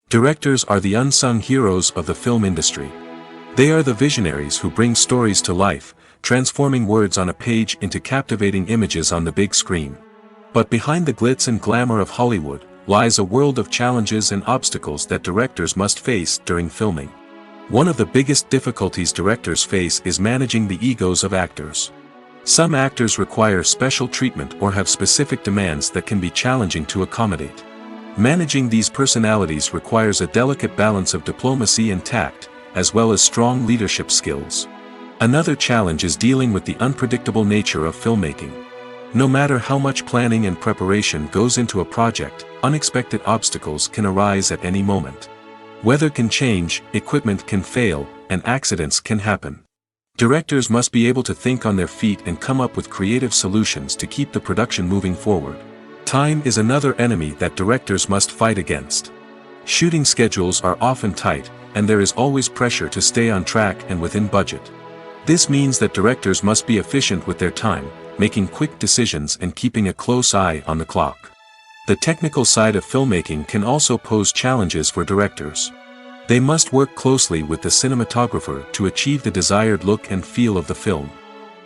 Directors are the unsung heroes of the film industry. They are the visionaries who bring stories to life, transforming words on a page into captivating images on the big screen. But behind the glitz and glamour of Hollywood, lies a world of challenges and obstacles that directors must face during filming. One of the biggest difficulties directors face is managing the egos of actors. Some actors require special treatment or have specific demands that can be challenging to accommodate. Managing these personalities requires a delicate balance of diplomacy and tact, as well as strong leadership skills. Another challenge is dealing with the unpredictable nature of filmmaking. No matter how much planning and preparation goes into a project, unexpected obstacles can arise at any moment. Weather can change, equipment can fail, and accidents can happen. Directors must be able to think on their feet and come up with creative solutions to keep the production moving forward. Time is another enemy that directors must fight against. Shooting schedules are often tight, and there is always pressure to stay on track and within budget. This means that directors must be efficient with their time, making quick decisions and keeping a close eye on the clock. The technical side of filmmaking can also pose challenges for directors. They must work closely with the cinematographer to achieve the desired look and feel of the film.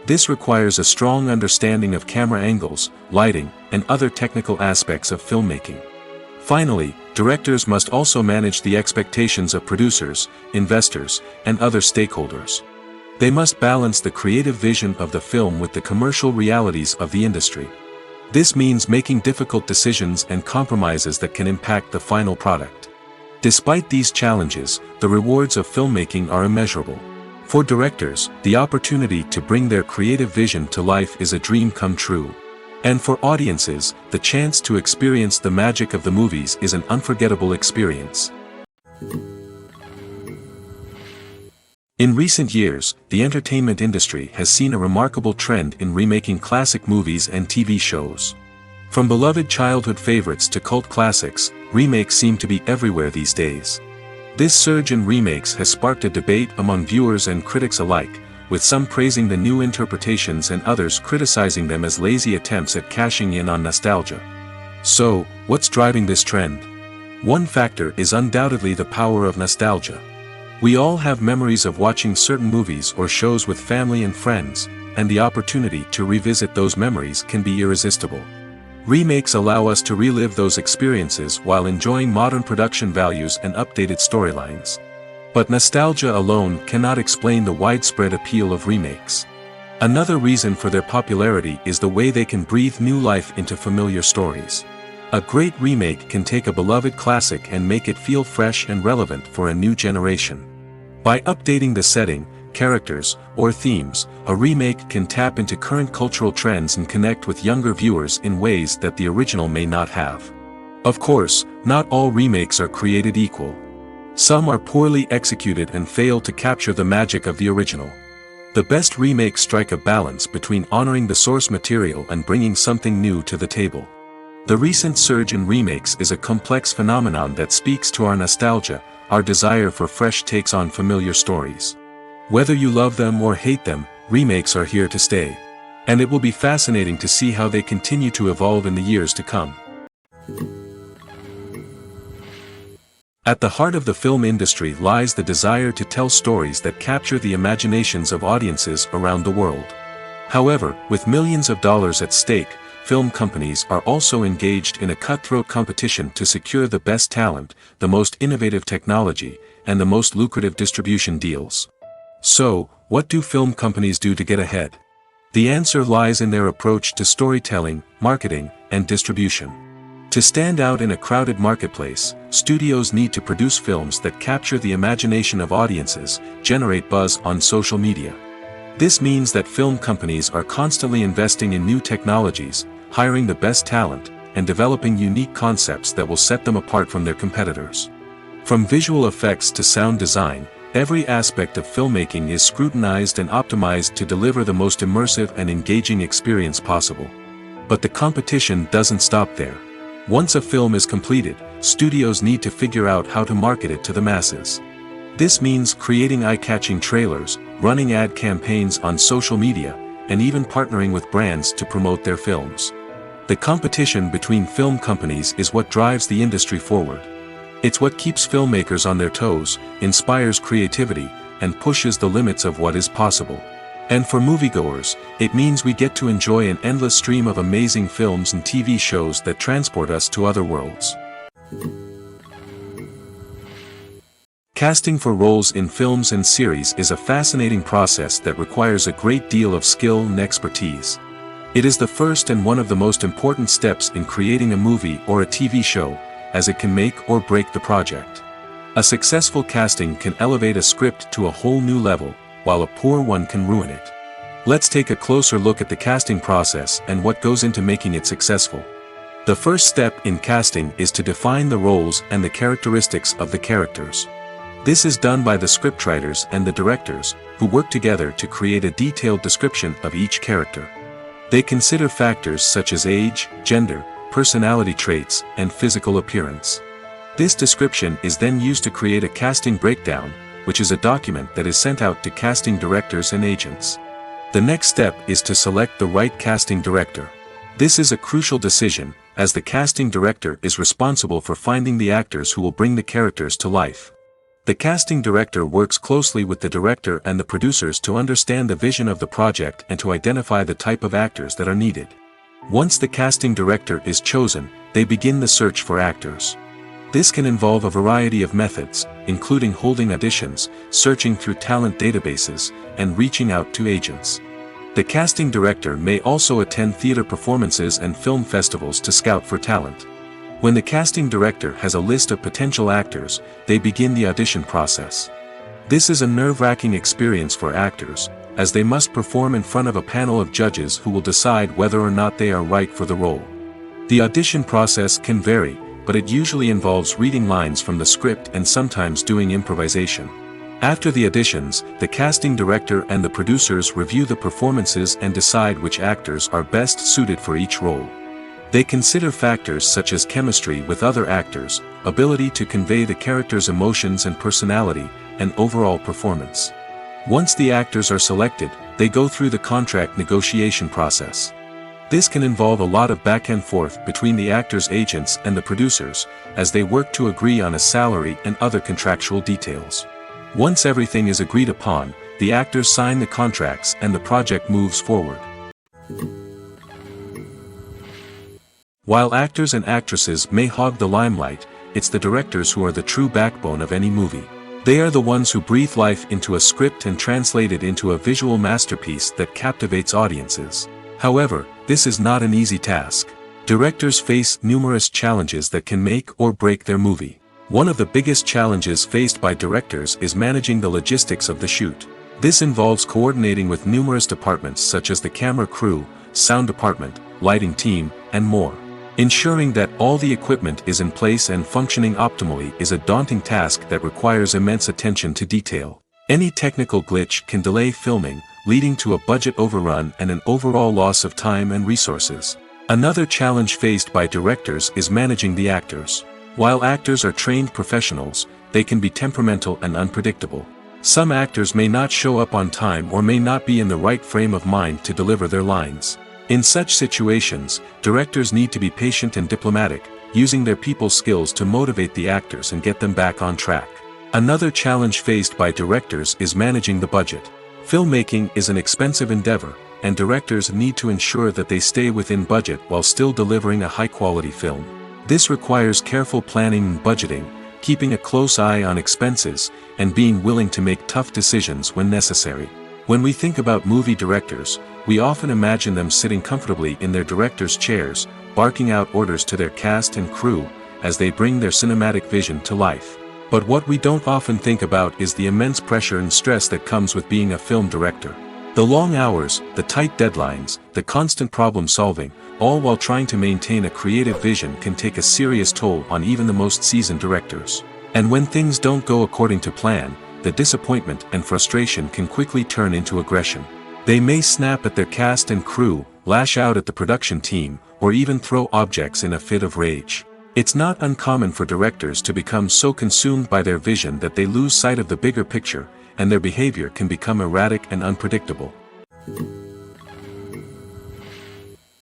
This requires a strong understanding of camera angles, lighting, and other technical aspects of filmmaking. Finally, directors must also manage the expectations of producers, investors, and other stakeholders. They must balance the creative vision of the film with the commercial realities of the industry. This means making difficult decisions and compromises that can impact the final product. Despite these challenges, the rewards of filmmaking are immeasurable. For directors, the opportunity to bring their creative vision to life is a dream come true. And for audiences, the chance to experience the magic of the movies is an unforgettable experience. In recent years, the entertainment industry has seen a remarkable trend in remaking classic movies and TV shows. From beloved childhood favorites to cult classics, remakes seem to be everywhere these days. This surge in remakes has sparked a debate among viewers and critics alike, with some praising the new interpretations and others criticizing them as lazy attempts at cashing in on nostalgia. So, what's driving this trend? One factor is undoubtedly the power of nostalgia. We all have memories of watching certain movies or shows with family and friends, and the opportunity to revisit those memories can be irresistible. Remakes allow us to relive those experiences while enjoying modern production values and updated storylines. But nostalgia alone cannot explain the widespread appeal of remakes. Another reason for their popularity is the way they can breathe new life into familiar stories. A great remake can take a beloved classic and make it feel fresh and relevant for a new generation. By updating the setting, characters, or themes, a remake can tap into current cultural trends and connect with younger viewers in ways that the original may not have. Of course, not all remakes are created equal. Some are poorly executed and fail to capture the magic of the original. The best remakes strike a balance between honoring the source material and bringing something new to the table. The recent surge in remakes is a complex phenomenon that speaks to our nostalgia, our desire for fresh takes on familiar stories. Whether you love them or hate them, remakes are here to stay. And it will be fascinating to see how they continue to evolve in the years to come. At the heart of the film industry lies the desire to tell stories that capture the imaginations of audiences around the world. However, with millions of dollars at stake, film companies are also engaged in a cutthroat competition to secure the best talent, the most innovative technology, and the most lucrative distribution deals. So, what do film companies do to get ahead? The answer lies in their approach to storytelling, marketing, and distribution. To stand out in a crowded marketplace, studios need to produce films that capture the imagination of audiences, generate buzz on social media. This means that film companies are constantly investing in new technologies, hiring the best talent, and developing unique concepts that will set them apart from their competitors. From visual effects to sound design, every aspect of filmmaking is scrutinized and optimized to deliver the most immersive and engaging experience possible. But the competition doesn't stop there. Once a film is completed, studios need to figure out how to market it to the masses. This means creating eye-catching trailers, running ad campaigns on social media, and even partnering with brands to promote their films. The competition between film companies is what drives the industry forward. It's what keeps filmmakers on their toes, inspires creativity, and pushes the limits of what is possible. And for moviegoers, it means we get to enjoy an endless stream of amazing films and TV shows that transport us to other worlds. Casting for roles in films and series is a fascinating process that requires a great deal of skill and expertise. It is the first and one of the most important steps in creating a movie or a TV show, as it can make or break the project. A successful casting can elevate a script to a whole new level, while a poor one can ruin it. Let's take a closer look at the casting process and what goes into making it successful. The first step in casting is to define the roles and the characteristics of the characters. This is done by the scriptwriters and the directors, who work together to create a detailed description of each character. They consider factors such as age, gender, personality traits, and physical appearance. This description is then used to create a casting breakdown, which is a document that is sent out to casting directors and agents. The next step is to select the right casting director. This is a crucial decision, as the casting director is responsible for finding the actors who will bring the characters to life. The casting director works closely with the director and the producers to understand the vision of the project and to identify the type of actors that are needed. Once the casting director is chosen, they begin the search for actors. This can involve a variety of methods, including holding auditions, searching through talent databases, and reaching out to agents. The casting director may also attend theater performances and film festivals to scout for talent. When the casting director has a list of potential actors, they begin the audition process. This is a nerve-wracking experience for actors, as they must perform in front of a panel of judges who will decide whether or not they are right for the role. The audition process can vary, but it usually involves reading lines from the script and sometimes doing improvisation. After the auditions, the casting director and the producers review the performances and decide which actors are best suited for each role. They consider factors such as chemistry with other actors, ability to convey the character's emotions and personality, and overall performance. Once the actors are selected, they go through the contract negotiation process. This can involve a lot of back and forth between the actors' agents and the producers, as they work to agree on a salary and other contractual details. Once everything is agreed upon, the actors sign the contracts and the project moves forward. While actors and actresses may hog the limelight, it's the directors who are the true backbone of any movie. They are the ones who breathe life into a script and translate it into a visual masterpiece that captivates audiences. However, this is not an easy task. Directors face numerous challenges that can make or break their movie. One of the biggest challenges faced by directors is managing the logistics of the shoot. This involves coordinating with numerous departments such as the camera crew, sound department, lighting team, and more. Ensuring that all the equipment is in place and functioning optimally is a daunting task that requires immense attention to detail. Any technical glitch can delay filming, leading to a budget overrun and an overall loss of time and resources. Another challenge faced by directors is managing the actors. While actors are trained professionals, they can be temperamental and unpredictable. Some actors may not show up on time or may not be in the right frame of mind to deliver their lines. In such situations, directors need to be patient and diplomatic, using their people skills to motivate the actors and get them back on track. Another challenge faced by directors is managing the budget. Filmmaking is an expensive endeavor, and directors need to ensure that they stay within budget while still delivering a high-quality film. This requires careful planning and budgeting, keeping a close eye on expenses, and being willing to make tough decisions when necessary. When we think about movie directors, we often imagine them sitting comfortably in their director's chairs, barking out orders to their cast and crew, as they bring their cinematic vision to life. But what we don't often think about is the immense pressure and stress that comes with being a film director. The long hours, the tight deadlines, the constant problem solving, all while trying to maintain a creative vision can take a serious toll on even the most seasoned directors. And when things don't go according to plan, the disappointment and frustration can quickly turn into aggression. They may snap at their cast and crew, lash out at the production team, or even throw objects in a fit of rage. It's not uncommon for directors to become so consumed by their vision that they lose sight of the bigger picture, and their behavior can become erratic and unpredictable.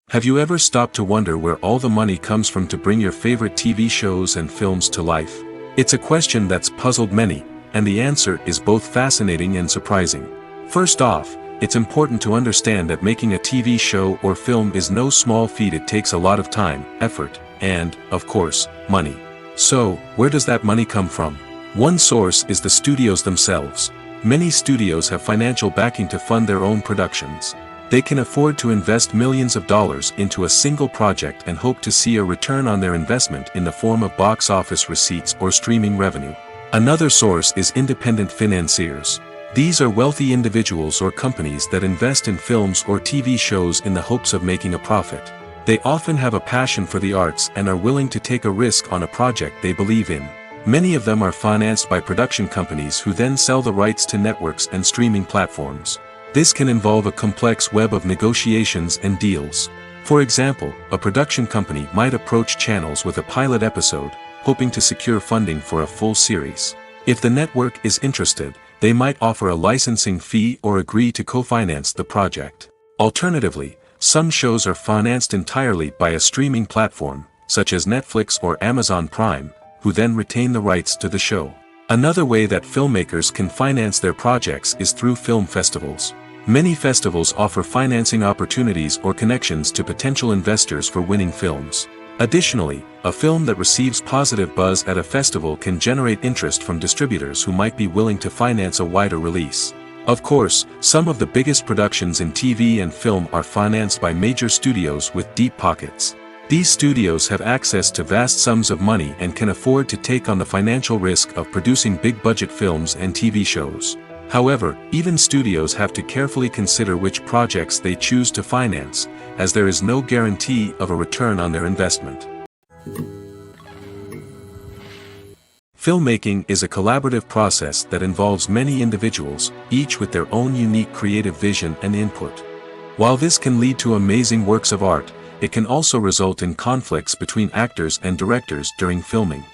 Have you ever stopped to wonder where all the money comes from to bring your favorite TV shows and films to life? It's a question that's puzzled many, and the answer is both fascinating and surprising. First off, it's important to understand that making a TV show or film is no small feat. It takes a lot of time, effort, and, of course, money. So, where does that money come from? One source is the studios themselves. Many studios have financial backing to fund their own productions. They can afford to invest millions of dollars into a single project and hope to see a return on their investment in the form of box office receipts or streaming revenue. Another source is independent financiers. These are wealthy individuals or companies that invest in films or TV shows in the hopes of making a profit. They often have a passion for the arts and are willing to take a risk on a project they believe in. Many of them are financed by production companies who then sell the rights to networks and streaming platforms. This can involve a complex web of negotiations and deals. For example, a production company might approach channels with a pilot episode, hoping to secure funding for a full series. If the network is interested, they might offer a licensing fee or agree to co-finance the project. Alternatively, some shows are financed entirely by a streaming platform, such as Netflix or Amazon Prime, who then retain the rights to the show. Another way that filmmakers can finance their projects is through film festivals. Many festivals offer financing opportunities or connections to potential investors for winning films. Additionally, a film that receives positive buzz at a festival can generate interest from distributors who might be willing to finance a wider release. Of course, some of the biggest productions in TV and film are financed by major studios with deep pockets. These studios have access to vast sums of money and can afford to take on the financial risk of producing big-budget films and TV shows. However, even studios have to carefully consider which projects they choose to finance, as there is no guarantee of a return on their investment. Filmmaking is a collaborative process that involves many individuals, each with their own unique creative vision and input. While this can lead to amazing works of art, it can also result in conflicts between actors and directors during filming.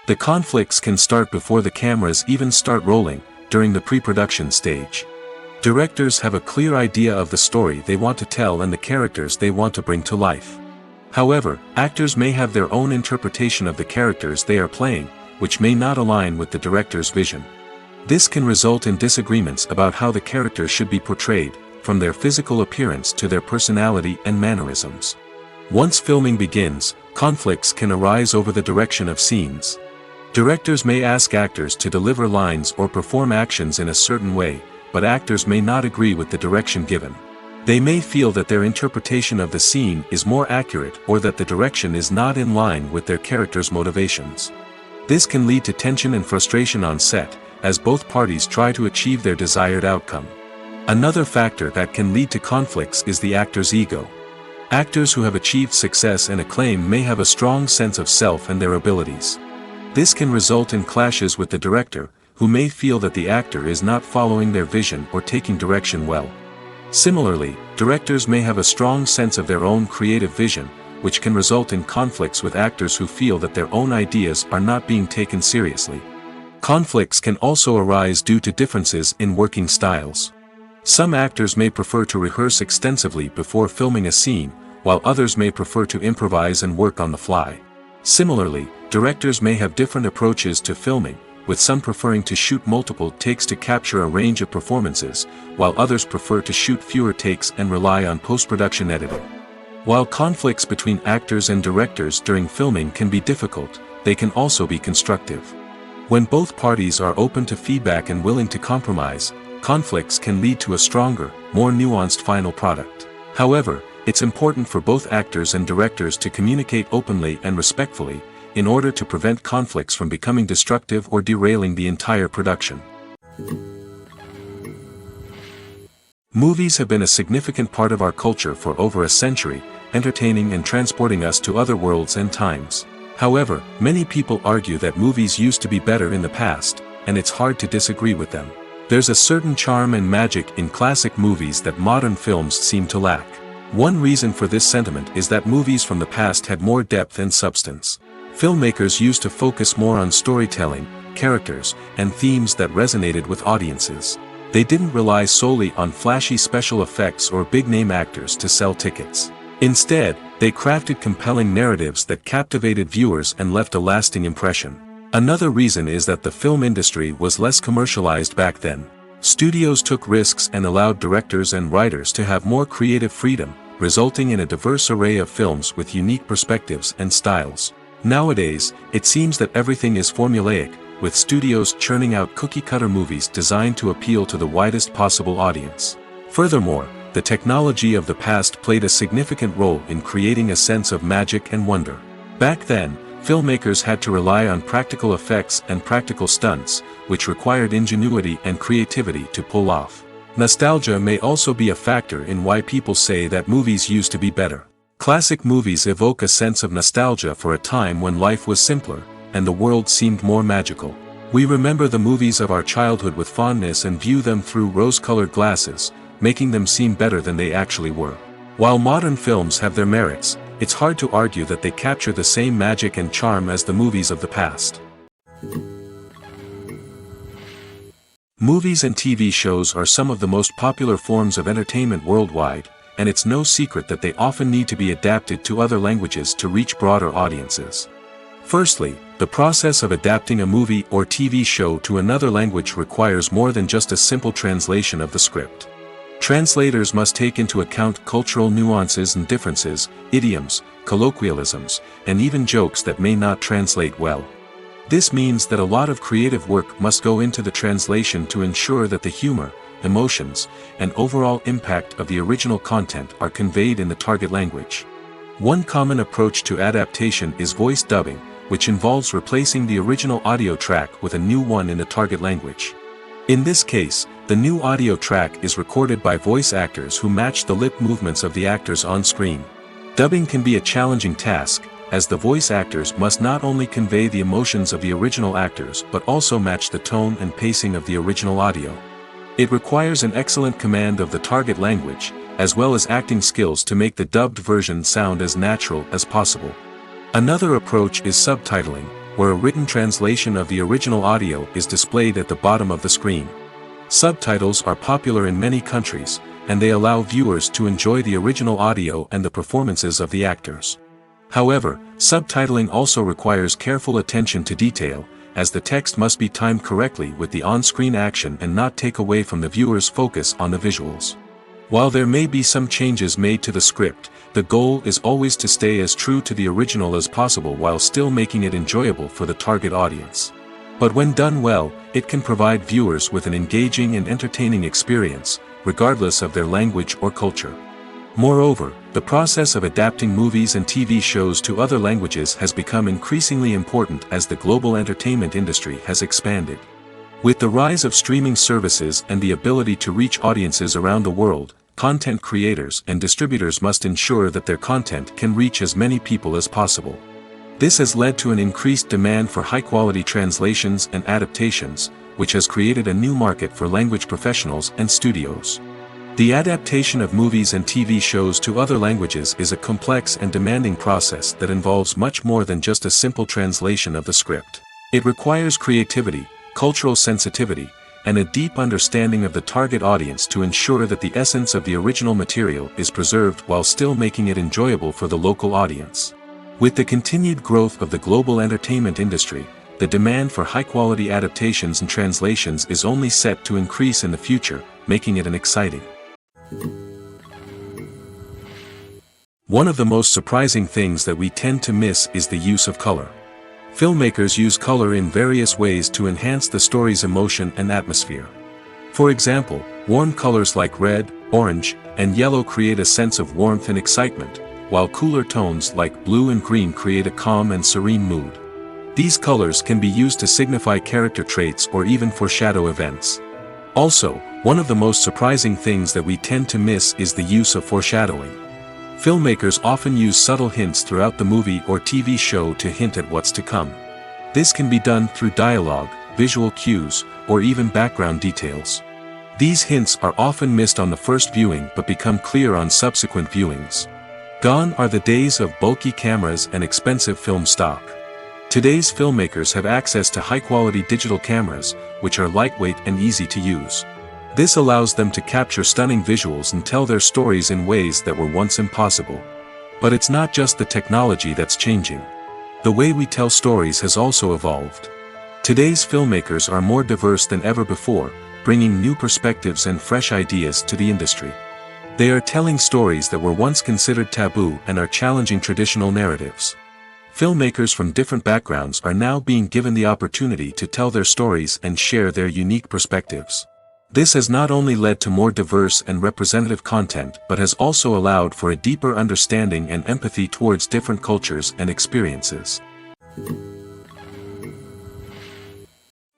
The conflicts can start before the cameras even start rolling, during the pre-production stage. Directors have a clear idea of the story they want to tell and the characters they want to bring to life. However, actors may have their own interpretation of the characters they are playing, which may not align with the director's vision. This can result in disagreements about how the characters should be portrayed, from their physical appearance to their personality and mannerisms. Once filming begins, conflicts can arise over the direction of scenes. Directors may ask actors to deliver lines or perform actions in a certain way, but actors may not agree with the direction given. They may feel that their interpretation of the scene is more accurate or that the direction is not in line with their character's motivations. This can lead to tension and frustration on set, as both parties try to achieve their desired outcome. Another factor that can lead to conflicts is the actor's ego. Actors who have achieved success and acclaim may have a strong sense of self and their abilities. This can result in clashes with the director, who may feel that the actor is not following their vision or taking direction well. Similarly, directors may have a strong sense of their own creative vision, which can result in conflicts with actors who feel that their own ideas are not being taken seriously. Conflicts can also arise due to differences in working styles. Some actors may prefer to rehearse extensively before filming a scene, while others may prefer to improvise and work on the fly. Similarly, directors may have different approaches to filming, with some preferring to shoot multiple takes to capture a range of performances, while others prefer to shoot fewer takes and rely on post-production editing. While conflicts between actors and directors during filming can be difficult, they can also be constructive. When both parties are open to feedback and willing to compromise, conflicts can lead to a stronger, more nuanced final product. However, it's important for both actors and directors to communicate openly and respectfully, in order to prevent conflicts from becoming destructive or derailing the entire production. Movies have been a significant part of our culture for over a century, entertaining and transporting us to other worlds and times. However, many people argue that movies used to be better in the past, and it's hard to disagree with them. There's a certain charm and magic in classic movies that modern films seem to lack. One reason for this sentiment is that movies from the past had more depth and substance. Filmmakers used to focus more on storytelling, characters, and themes that resonated with audiences. They didn't rely solely on flashy special effects or big-name actors to sell tickets. Instead, they crafted compelling narratives that captivated viewers and left a lasting impression. Another reason is that the film industry was less commercialized back then. Studios took risks and allowed directors and writers to have more creative freedom, resulting in a diverse array of films with unique perspectives and styles. Nowadays, it seems that everything is formulaic, with studios churning out cookie-cutter movies designed to appeal to the widest possible audience. Furthermore, the technology of the past played a significant role in creating a sense of magic and wonder. Back then, filmmakers had to rely on practical effects and practical stunts, which required ingenuity and creativity to pull off. Nostalgia may also be a factor in why people say that movies used to be better. Classic movies evoke a sense of nostalgia for a time when life was simpler, and the world seemed more magical. We remember the movies of our childhood with fondness and view them through rose-colored glasses, making them seem better than they actually were. While modern films have their merits, it's hard to argue that they capture the same magic and charm as the movies of the past. Movies and TV shows are some of the most popular forms of entertainment worldwide, and it's no secret that they often need to be adapted to other languages to reach broader audiences. Firstly, the process of adapting a movie or TV show to another language requires more than just a simple translation of the script. Translators must take into account cultural nuances and differences, idioms, colloquialisms, and even jokes that may not translate well. This means that a lot of creative work must go into the translation to ensure that the humor, emotions, and overall impact of the original content are conveyed in the target language. One common approach to adaptation is voice dubbing, which involves replacing the original audio track with a new one in the target language. In this case, the new audio track is recorded by voice actors who match the lip movements of the actors on screen. Dubbing can be a challenging task, as the voice actors must not only convey the emotions of the original actors but also match the tone and pacing of the original audio. It requires an excellent command of the target language, as well as acting skills to make the dubbed version sound as natural as possible. Another approach is subtitling, where a written translation of the original audio is displayed at the bottom of the screen. Subtitles are popular in many countries, and they allow viewers to enjoy the original audio and the performances of the actors. However, subtitling also requires careful attention to detail, as the text must be timed correctly with the on-screen action and not take away from the viewer's focus on the visuals. While there may be some changes made to the script, the goal is always to stay as true to the original as possible while still making it enjoyable for the target audience. But when done well, it can provide viewers with an engaging and entertaining experience, regardless of their language or culture. Moreover, the process of adapting movies and TV shows to other languages has become increasingly important as the global entertainment industry has expanded. With the rise of streaming services and the ability to reach audiences around the world, content creators and distributors must ensure that their content can reach as many people as possible. This has led to an increased demand for high-quality translations and adaptations, which has created a new market for language professionals and studios. The adaptation of movies and TV shows to other languages is a complex and demanding process that involves much more than just a simple translation of the script. It requires creativity, cultural sensitivity, and a deep understanding of the target audience to ensure that the essence of the original material is preserved while still making it enjoyable for the local audience. With the continued growth of the global entertainment industry, the demand for high-quality adaptations and translations is only set to increase in the future, making it an exciting. One of the most surprising things that we tend to miss is the use of color. Filmmakers use color in various ways to enhance the story's emotion and atmosphere. For example, warm colors like red, orange, and yellow create a sense of warmth and excitement, while cooler tones like blue and green create a calm and serene mood. These colors can be used to signify character traits or even foreshadow events. Also, one of the most surprising things that we tend to miss is the use of foreshadowing. Filmmakers often use subtle hints throughout the movie or TV show to hint at what's to come. This can be done through dialogue, visual cues, or even background details. These hints are often missed on the first viewing but become clear on subsequent viewings. Gone are the days of bulky cameras and expensive film stock. Today's filmmakers have access to high-quality digital cameras, which are lightweight and easy to use. This allows them to capture stunning visuals and tell their stories in ways that were once impossible. But it's not just the technology that's changing. The way we tell stories has also evolved. Today's filmmakers are more diverse than ever before, bringing new perspectives and fresh ideas to the industry. They are telling stories that were once considered taboo and are challenging traditional narratives. Filmmakers from different backgrounds are now being given the opportunity to tell their stories and share their unique perspectives. This has not only led to more diverse and representative content but has also allowed for a deeper understanding and empathy towards different cultures and experiences.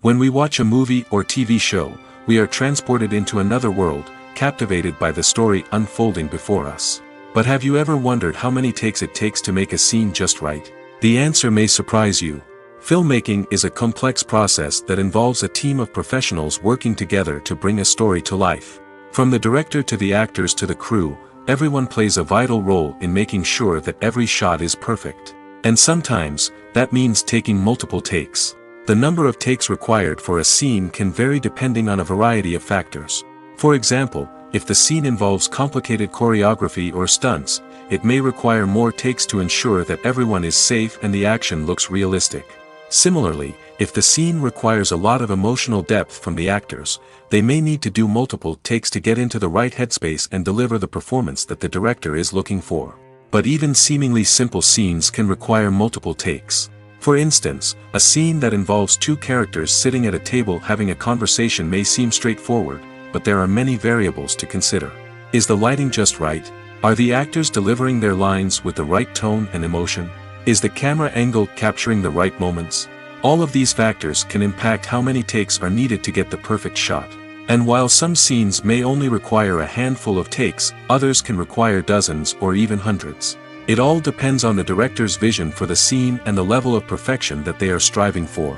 When we watch a movie or TV show, we are transported into another world, captivated by the story unfolding before us. But have you ever wondered how many takes it takes to make a scene just right? The answer may surprise you. Filmmaking is a complex process that involves a team of professionals working together to bring a story to life. From the director to the actors to the crew, everyone plays a vital role in making sure that every shot is perfect. And sometimes, that means taking multiple takes. The number of takes required for a scene can vary depending on a variety of factors. For example, if the scene involves complicated choreography or stunts, it may require more takes to ensure that everyone is safe and the action looks realistic. Similarly, if the scene requires a lot of emotional depth from the actors, they may need to do multiple takes to get into the right headspace and deliver the performance that the director is looking for. But even seemingly simple scenes can require multiple takes. For instance, a scene that involves two characters sitting at a table having a conversation may seem straightforward, but there are many variables to consider. Is the lighting just right? Are the actors delivering their lines with the right tone and emotion? Is the camera angle capturing the right moments? All of these factors can impact how many takes are needed to get the perfect shot. And while some scenes may only require a handful of takes, others can require dozens or even hundreds. It all depends on the director's vision for the scene and the level of perfection that they are striving for.